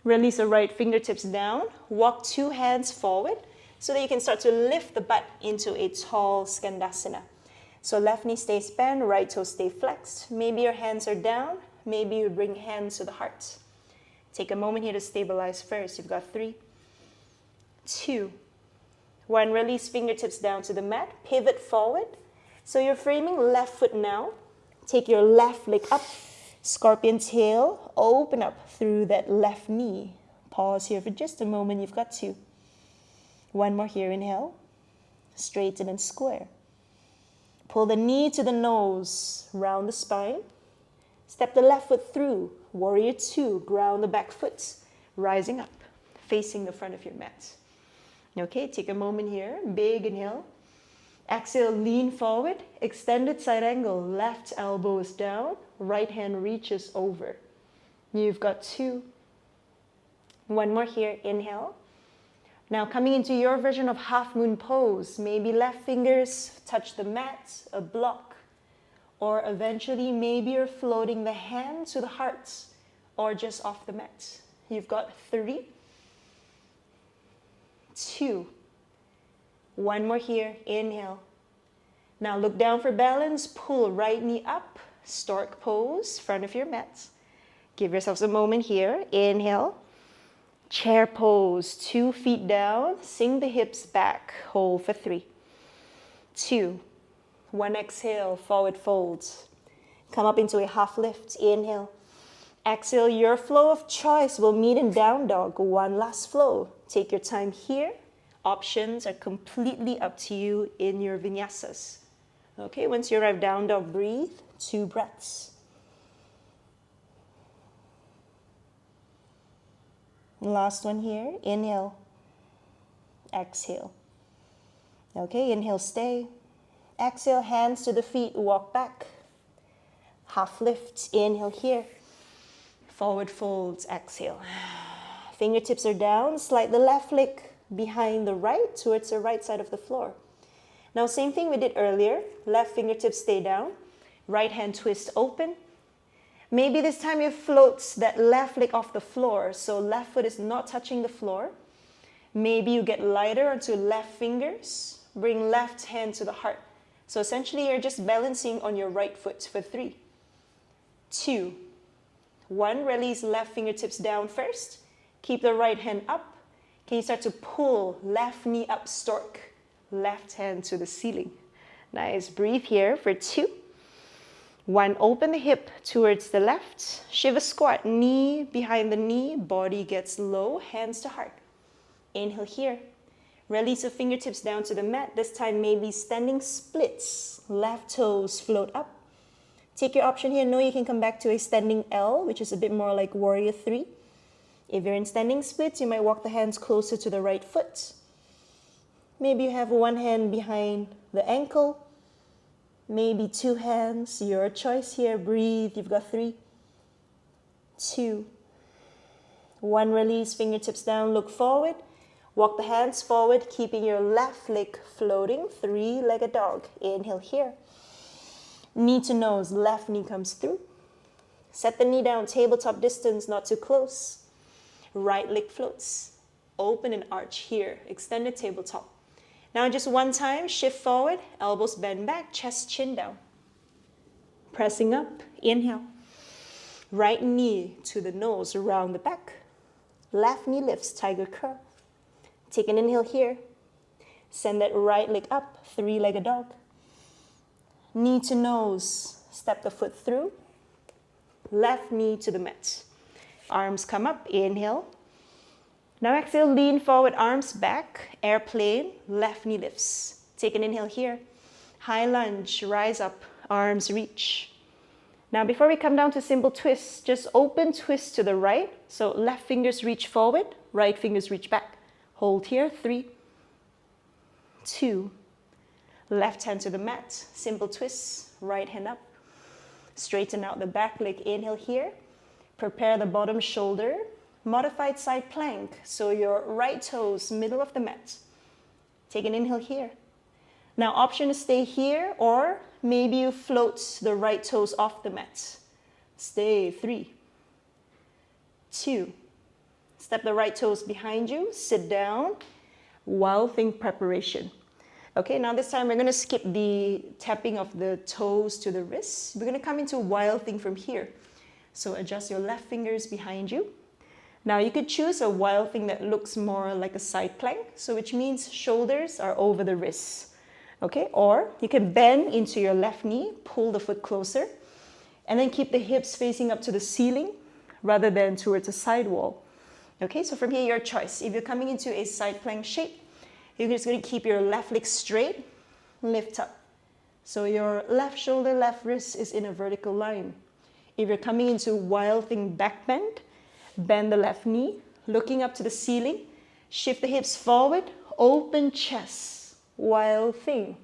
Release the right fingertips down. Walk 2 hands forward so that you can start to lift the butt into a tall skandasana. So left knee stays bent, right toe stay flexed. Maybe your hands are down. Maybe you bring hands to the heart. Take a moment here to stabilize first. You've got 3, 2, 1. Release fingertips down to the mat. Pivot forward. So you're framing left foot now. Take your left leg up. Scorpion tail. Open up through that left knee. Pause here for just a moment. You've got 2. 1 more here. Inhale. Straighten and square. Pull the knee to the nose. Round the spine. Step the left foot through. Warrior 2. Ground the back foot. Rising up. Facing the front of your mat. Okay, take a moment here. Big inhale. Exhale, lean forward. Extended side angle. Left elbow is down. Right hand reaches over. You've got 2. 1 more here. Inhale. Now coming into your version of half moon pose. Maybe left fingers touch the mat, a block. Or eventually maybe you're floating the hand to the heart or just off the mat. You've got 3, 2. 1 more here. Inhale. Now look down for balance. Pull right knee up. Stork pose, front of your mat. Give yourselves a moment here. Inhale. Chair pose, 2 feet down. Sink the hips back. Hold for 3, 2, 1. Exhale, forward folds. Come up into a half lift. Inhale. Exhale, your flow of choice will meet in down dog. 1 last flow. Take your time here. Options are completely up to you in your vinyasas. Okay, once you arrive down dog, breathe. 2 breaths. Last one here. Inhale. Exhale. Okay, inhale, stay. Exhale, hands to the feet, walk back. Half lift. Inhale here. Forward folds, exhale. Fingertips are down, slide the left leg behind the right towards the right side of the floor. Now same thing we did earlier, left fingertips stay down, right hand twist open. Maybe this time you float that left leg off the floor, so left foot is not touching the floor. Maybe you get lighter onto left fingers, bring left hand to the heart. So essentially you're just balancing on your right foot for 3, 2, 1. Release left fingertips down first. Keep the right hand up. Can you start to pull left knee up, stork, left hand to the ceiling. Nice, breathe here for 2, 1. Open the hip towards the left. Shiva squat, knee behind the knee, body gets low, hands to heart. Inhale here. Release the fingertips down to the mat. This time maybe standing splits. Left toes float up. Take your option here. No, you can come back to a standing L, which is a bit more like warrior 3. If you're in standing splits, you might walk the hands closer to the right foot. Maybe you have one hand behind the ankle. Maybe 2 hands. Your choice here. Breathe. You've got 3, 2, 1. Release fingertips down. Look forward. Walk the hands forward, keeping your left leg floating. 3-legged dog. Inhale here. Knee to nose, left knee comes through. Set the knee down, tabletop distance, not too close. Right leg floats. Open and arch here. Extended tabletop. Now just one time, shift forward, elbows bend back, chest chin down. Pressing up, inhale. Right knee to the nose, around the back. Left knee lifts, tiger curl. Take an inhale here. Send that right leg up, 3-legged dog. Knee to nose, step the foot through. Left knee to the mat. Arms come up, inhale. Now exhale, lean forward, arms back, airplane, left knee lifts. Take an inhale here. High lunge, rise up, arms reach. Now before we come down to simple twists, just open twist to the right. So left fingers reach forward, right fingers reach back. Hold here, 3, 2. Left hand to the mat, simple twists, right hand up. Straighten out the back leg, inhale here. Prepare the bottom shoulder, modified side plank. So your right toes, middle of the mat. Take an inhale here. Now option to stay here, or maybe you float the right toes off the mat. Stay, 3, 2. Step the right toes behind you, sit down, wild thing preparation. Okay, now this time we're going to skip the tapping of the toes to the wrists. We're going to come into wild thing from here. So adjust your left fingers behind you. Now you could choose a wild thing that looks more like a side plank, so which means shoulders are over the wrists. Okay, or you can bend into your left knee, pull the foot closer, and then keep the hips facing up to the ceiling rather than towards a side wall. Okay, so from here, your choice. If you're coming into a side plank shape, you're just going to keep your left leg straight, lift up. So your left shoulder, left wrist is in a vertical line. If you're coming into wild thing back bend, bend the left knee, looking up to the ceiling, shift the hips forward, open chest, wild thing.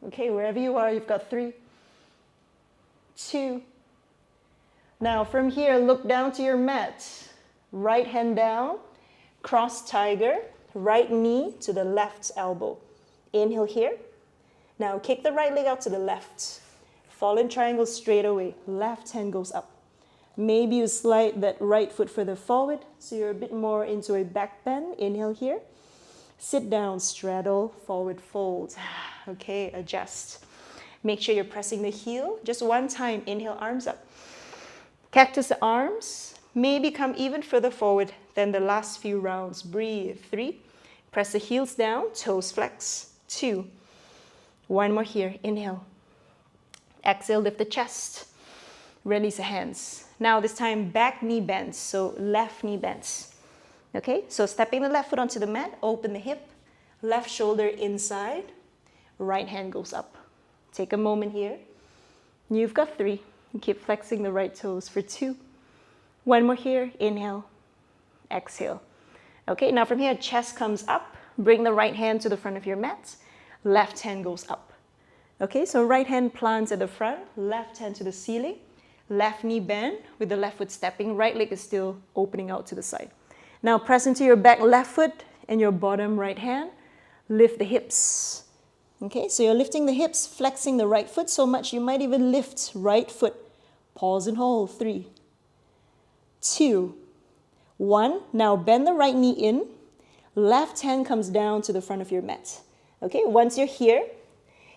Okay, wherever you are, you've got 3, 2. Now from here, look down to your mat. Right hand down, cross tiger, right knee to the left elbow. Inhale here. Now kick the right leg out to the left. Fallen triangle straight away. Left hand goes up. Maybe you slide that right foot further forward, so you're a bit more into a back bend. Inhale here. Sit down, straddle, forward fold. Okay, adjust. Make sure you're pressing the heel. Just one time, inhale, arms up. Cactus the arms. Maybe come even further forward than the last few rounds. Breathe. 3. Press the heels down, toes flex. 2. One more here. Inhale. Exhale, lift the chest. Release the hands. Now this time, back knee bends, so left knee bends. Okay, so stepping the left foot onto the mat, open the hip, left shoulder inside, right hand goes up. Take a moment here. You've got 3. Keep flexing the right toes for 2. One more here. Inhale, exhale. Okay, now from here, chest comes up. Bring the right hand to the front of your mat. Left hand goes up. Okay, so right hand plants at the front, left hand to the ceiling. Left knee bend with the left foot stepping. Right leg is still opening out to the side. Now press into your back left foot and your bottom right hand. Lift the hips. Okay, so you're lifting the hips, flexing the right foot so much you might even lift right foot. Pause and hold. 3, 2, 1. Now bend the right knee in. Left hand comes down to the front of your mat. Okay, once you're here,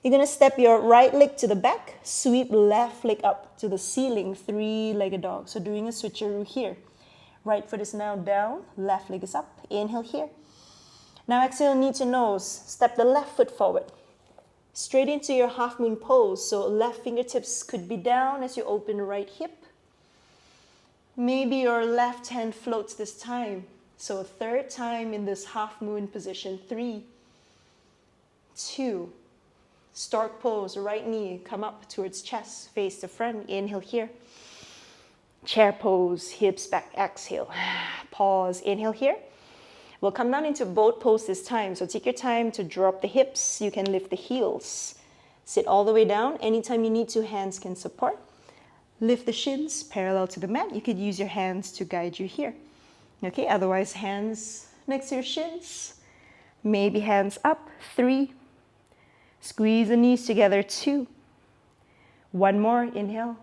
you're going to step your right leg to the back, sweep left leg up to the ceiling, three-legged dog. So doing a switcheroo here. Right foot is now down, left leg is up. Inhale here. Now exhale, knee to nose. Step the left foot forward. Straight into your half moon pose. So left fingertips could be down as you open right hip. Maybe your left hand floats this time. So third time in this half moon position. 3, 2, stork pose, right knee come up towards chest, face the front. Inhale here. Chair pose, hips back, exhale. Pause, inhale here. We'll come down into boat pose this time. So take your time to drop the hips. You can lift the heels. Sit all the way down. Anytime you need to, hands can support. Lift the shins parallel to the mat. You could use your hands to guide you here. Okay, otherwise hands next to your shins. Maybe hands up. 3. Squeeze the knees together. 2. One more. Inhale.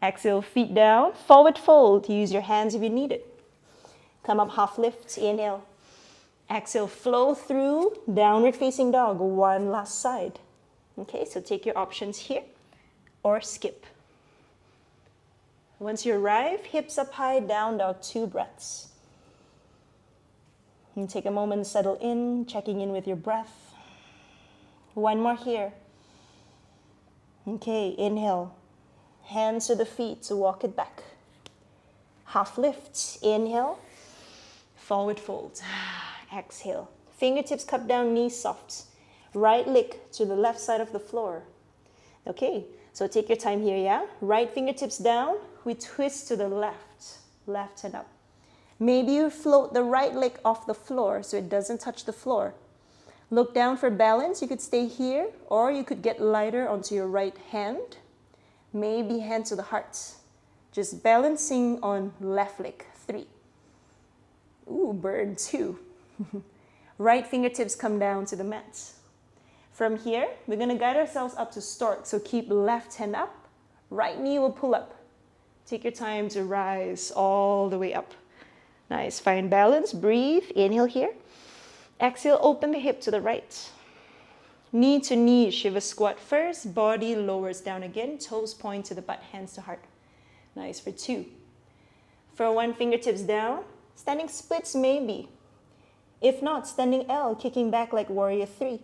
Exhale, feet down. Forward fold. Use your hands if you need it. Come up, half lift. Inhale. Exhale, flow through. Downward facing dog. One last side. Okay, so take your options here or skip. Once you arrive, hips up high, down dog, 2 breaths. And take a moment to settle in, checking in with your breath. One more here. Okay, inhale. Hands to the feet to walk it back. Half lift. Inhale. Forward fold. Exhale. Fingertips cup down, knees soft. Right leg to the left side of the floor. Okay, so take your time here, yeah? Right fingertips down. We twist to the left. Left hand up. Maybe you float the right leg off the floor so it doesn't touch the floor. Look down for balance. You could stay here or you could get lighter onto your right hand. Maybe hand to the heart. Just balancing on left leg. 3. Ooh, bird. 2. Right fingertips come down to the mat. From here, we're going to guide ourselves up to stork. So keep left hand up. Right knee will pull up. Take your time to rise all the way up. Nice. Find balance. Breathe. Inhale here. Exhale, open the hip to the right. Knee to knee, Shiva squat first. Body lowers down again. Toes point to the butt, hands to heart. Nice for 2. For 1, fingertips down. Standing splits maybe. If not, standing L, kicking back like warrior 3.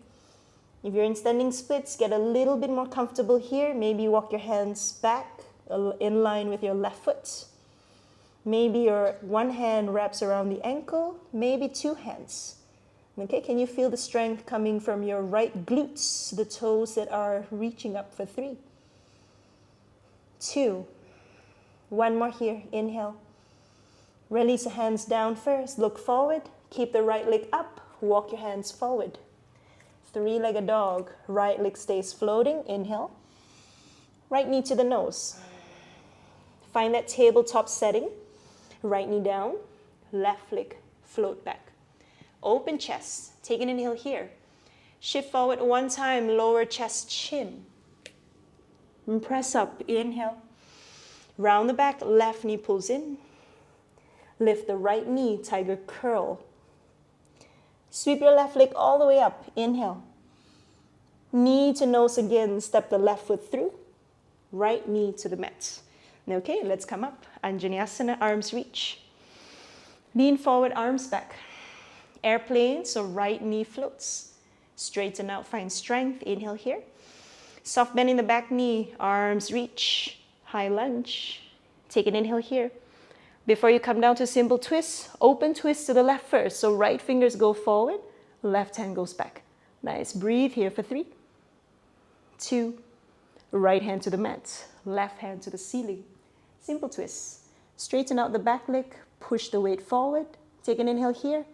If you're in standing splits, get a little bit more comfortable here. Maybe walk your hands back in line with your left foot. Maybe your one hand wraps around the ankle. Maybe 2 hands. Okay, can you feel the strength coming from your right glutes, the toes that are reaching up for 3, 2, 1 more here. Inhale. Release the hands down first. Look forward. Keep the right leg up. Walk your hands forward. 3-legged dog. Right leg stays floating. Inhale. Right knee to the nose. Find that tabletop setting. Right knee down. Left leg float back. Open chest. Take an inhale here. Shift forward 1 time. Lower chest, chin. And press up. Inhale. Round the back. Left knee pulls in. Lift the right knee. Tiger curl. Sweep your left leg all the way up. Inhale. Knee to nose again. Step the left foot through. Right knee to the mat. Okay, let's come up. Vinyasa, arms reach. Lean forward, arms back. Airplane, so right knee floats. Straighten out, find strength. Inhale here. Soft bend in the back knee, arms reach. High lunge. Take an inhale here. Before you come down to simple twist, open twist to the left first. So right fingers go forward, left hand goes back. Nice. Breathe here for 3, 2, right hand to the mat, left hand to the ceiling. Simple twist. Straighten out the back leg, push the weight forward. Take an inhale here.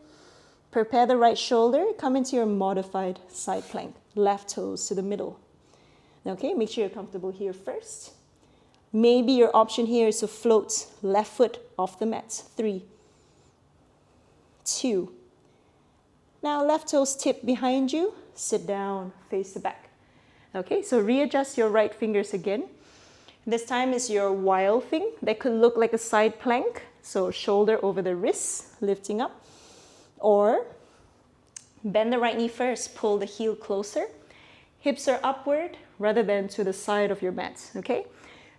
Prepare the right shoulder, come into your modified side plank. Left toes to the middle. Okay, make sure you're comfortable here first. Maybe your option here is to float left foot off the mat. 3, 2. Now left toes tip behind you, sit down, face the back. Okay, so readjust your right fingers again. This time is your wild thing. That could look like a side plank. So shoulder over the wrists, lifting up. Or bend the right knee first, pull the heel closer. Hips are upward rather than to the side of your mat, okay?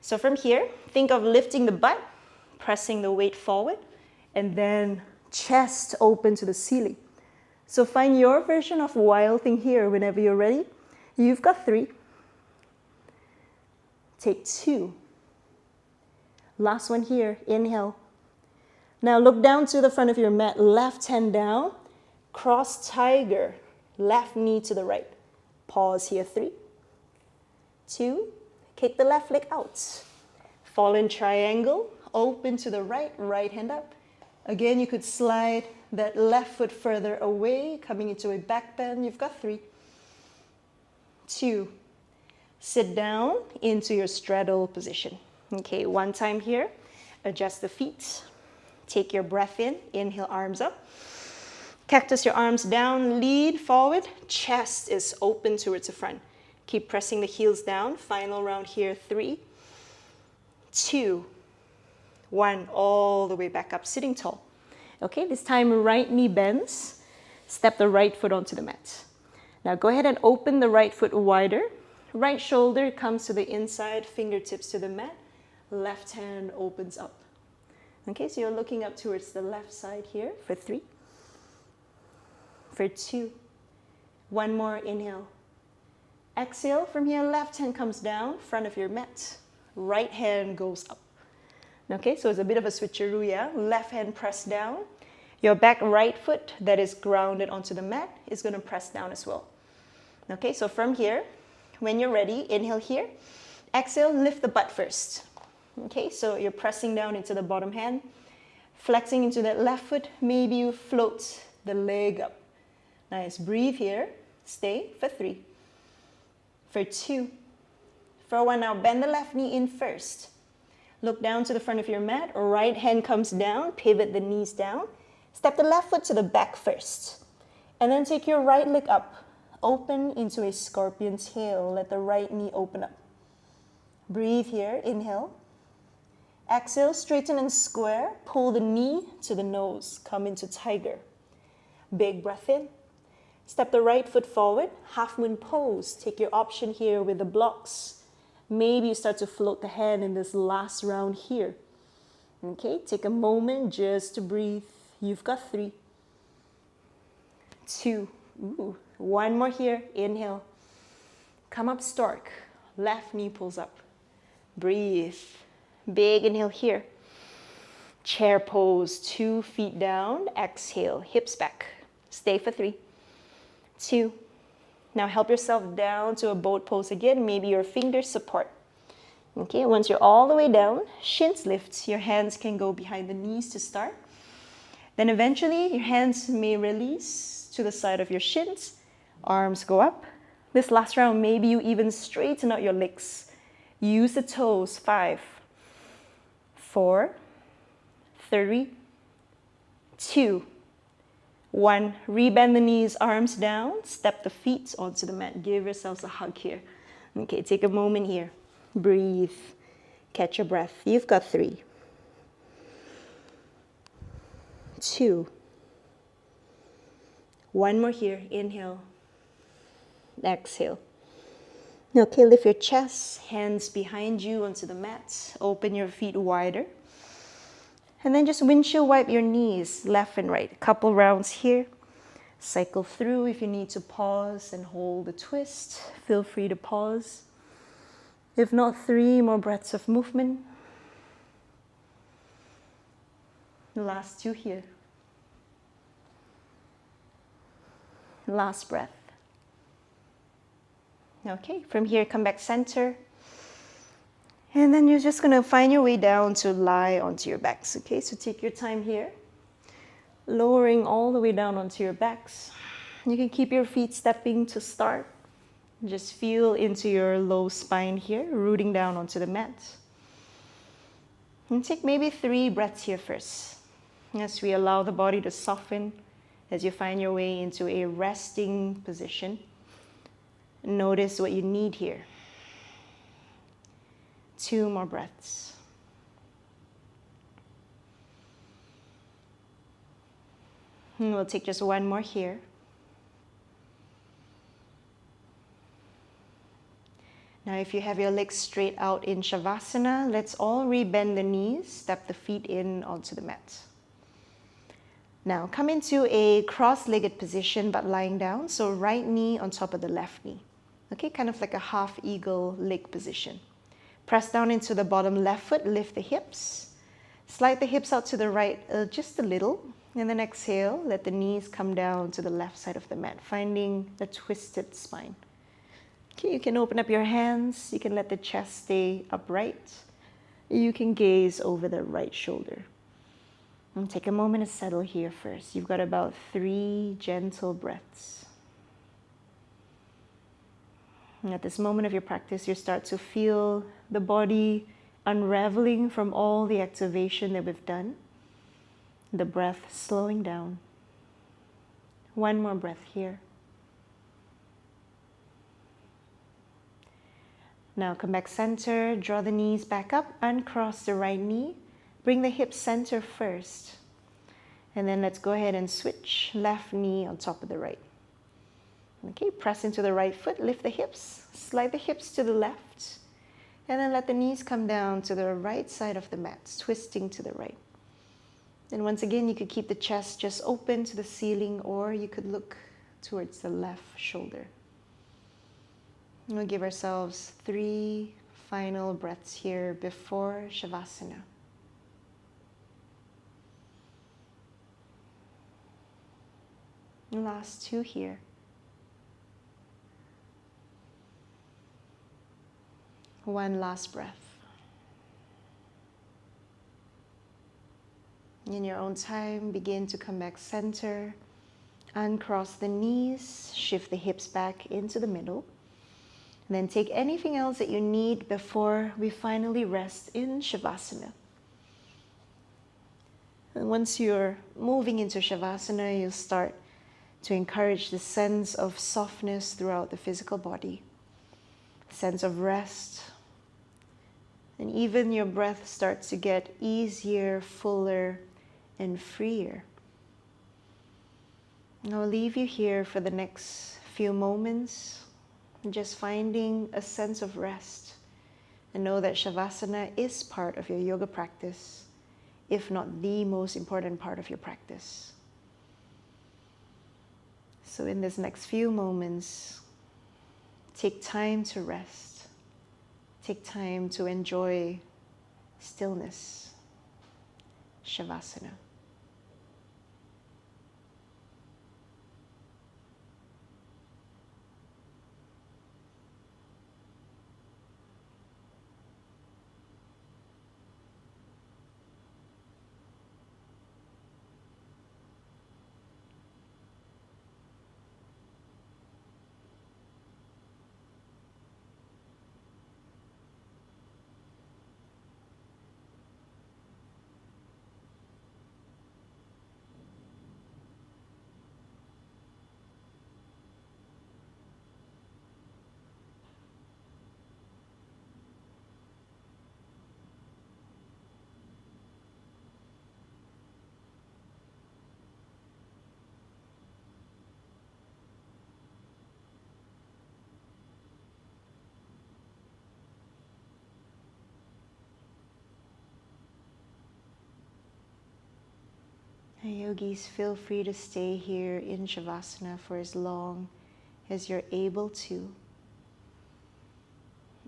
So from here, think of lifting the butt, pressing the weight forward, and then chest open to the ceiling. So find your version of wild thing here whenever you're ready. You've got 3. Take 2. Last one here, inhale. Now look down to the front of your mat, left hand down, cross tiger, left knee to the right. Pause here, 3, 2, kick the left leg out. Fallen triangle, open to the right, right hand up. Again, you could slide that left foot further away, coming into a back bend. You've got 3, 2, sit down into your straddle position. Okay, one time here, adjust the feet. Take your breath in, inhale, arms up. Cactus your arms down, lead forward, chest is open towards the front. Keep pressing the heels down. Final round here, 3, 2, 1, all the way back up, sitting tall. Okay, this time right knee bends. Step the right foot onto the mat. Now go ahead and open the right foot wider. Right shoulder comes to the inside, fingertips to the mat. Left hand opens up. Okay, so you're looking up towards the left side here for 3, for 2, 1 more, inhale. Exhale, from here, left hand comes down, front of your mat. Right hand goes up. Okay, so it's a bit of a switcheroo, yeah? Left hand press down. Your back right foot that is grounded onto the mat is going to press down as well. Okay, so from here, when you're ready, inhale here. Exhale, lift the butt first. Okay, so you're pressing down into the bottom hand, flexing into that left foot. Maybe you float the leg up. Nice, breathe here. Stay for 3, for 2, for 1. Now bend the left knee in first. Look down to the front of your mat. Right hand comes down, pivot the knees down. Step the left foot to the back first. And then take your right leg up. Open into a scorpion tail. Let the right knee open up. Breathe here, inhale. Exhale, straighten and square. Pull the knee to the nose. Come into tiger. Big breath in. Step the right foot forward. Half moon pose. Take your option here with the blocks. Maybe you start to float the hand in this last round here. Okay, take a moment just to breathe. You've got 3, 2, 1 more here. Inhale. Come up stork. Left knee pulls up. Breathe. Big inhale here. Chair pose, 2 feet down. Exhale, hips back. Stay for 3, 2. Now help yourself down to a boat pose again. Maybe your fingers support. Okay, once you're all the way down, shins lift. Your hands can go behind the knees to start. Then eventually your hands may release to the side of your shins. Arms go up. This last round, maybe you even straighten out your legs. Use the toes. 5, 4, 3, 2, 1. Rebend the knees, arms down. Step the feet onto the mat. Give yourselves a hug here. Okay, take a moment here. Breathe. Catch your breath. You've got 3, 2, 1 more here. Inhale. Exhale. Okay, lift your chest, hands behind you onto the mat. Open your feet wider. And then just windshield wipe your knees, left and right. A couple rounds here. Cycle through. If you need to pause and hold the twist, feel free to pause. If not, 3 more breaths of movement. The last 2 here. Last breath. Okay, from here, come back center. And then you're just going to find your way down to lie onto your backs. Okay, so take your time here. Lowering all the way down onto your backs. You can keep your feet stepping to start. Just feel into your low spine here, rooting down onto the mat. And take maybe 3 breaths here first, as we allow the body to soften as you find your way into a resting position. Notice what you need here. 2 more breaths. And we'll take just 1 more here. Now, if you have your legs straight out in Shavasana, let's all rebend the knees, step the feet in onto the mat. Now, come into a cross-legged position, but lying down, so right knee on top of the left knee. Okay, kind of like a half eagle leg position. Press down into the bottom left foot, lift the hips. Slide the hips out to the right just a little, and then exhale, let the knees come down to the left side of the mat, finding the twisted spine. Okay, you can open up your hands, you can let the chest stay upright. You can gaze over the right shoulder. And take a moment to settle here first. You've got about 3 gentle breaths. And at this moment of your practice, you start to feel the body unraveling from all the activation that we've done. The breath slowing down. 1 more breath here. Now come back center, draw the knees back up, uncross the right knee. Bring the hips center first. And then let's go ahead and switch left knee on top of the right. Okay, press into the right foot, lift the hips, slide the hips to the left, and then let the knees come down to the right side of the mat, twisting to the right. And once again, you could keep the chest just open to the ceiling, or you could look towards the left shoulder. We'll give ourselves 3 final breaths here before Shavasana. Last 2 here. One last breath. In your own time, begin to come back center, uncross the knees, shift the hips back into the middle. And then take anything else that you need before we finally rest in Shavasana. And once you're moving into Shavasana, you'll start to encourage the sense of softness throughout the physical body, sense of rest, and even your breath starts to get easier, fuller, and freer. And I'll leave you here for the next few moments, just finding a sense of rest, and know that Shavasana is part of your yoga practice, if not the most important part of your practice. So in this next few moments, take time to rest. Take time to enjoy stillness. Shavasana. Yogis, feel free to stay here in Shavasana for as long as you're able to.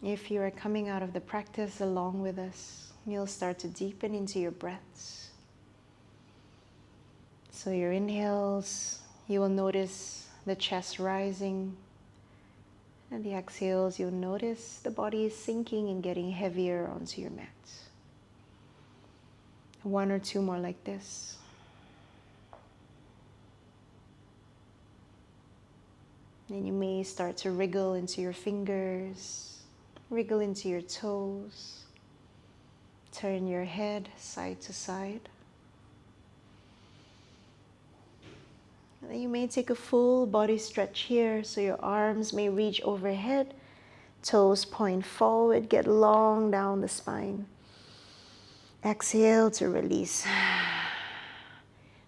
If you are coming out of the practice along with us, you'll start to deepen into your breaths. So your inhales, you will notice the chest rising, and the exhales, you'll notice the body is sinking and getting heavier onto your mat. 1 or 2 more like this. Then you may start to wriggle into your fingers, wriggle into your toes. Turn your head side to side. And then you may take a full body stretch here, so your arms may reach overhead, toes point forward, get long down the spine. Exhale to release.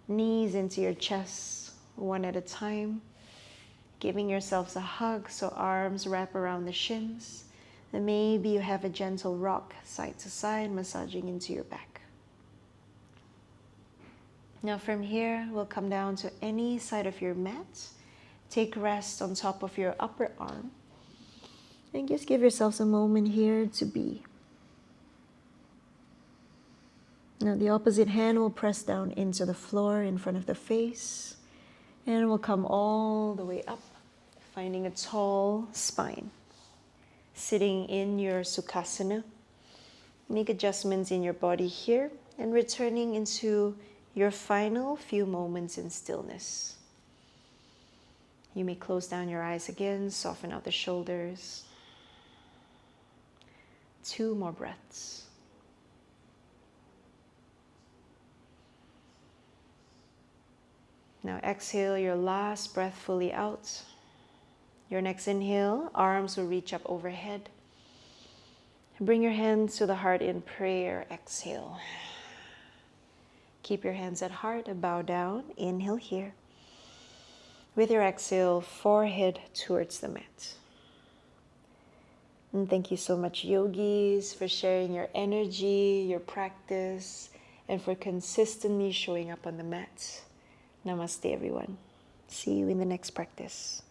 Knees into your chest, one at a time. Giving yourselves a hug, so arms wrap around the shins. And maybe you have a gentle rock side to side, massaging into your back. Now from here, we'll come down to any side of your mat. Take rest on top of your upper arm. And just give yourselves a moment here to be. Now the opposite hand will press down into the floor in front of the face. And we'll come all the way up, finding a tall spine. Sitting in your Sukhasana. Make adjustments in your body here and returning into your final few moments in stillness. You may close down your eyes again, soften out the shoulders. 2 more breaths. Now exhale your last breath fully out. Your next inhale, arms will reach up overhead. Bring your hands to the heart in prayer. Exhale. Keep your hands at heart, bow down. Inhale here. With your exhale, forehead towards the mat. And thank you so much, yogis, for sharing your energy, your practice, and for consistently showing up on the mat. Namaste, everyone. See you in the next practice.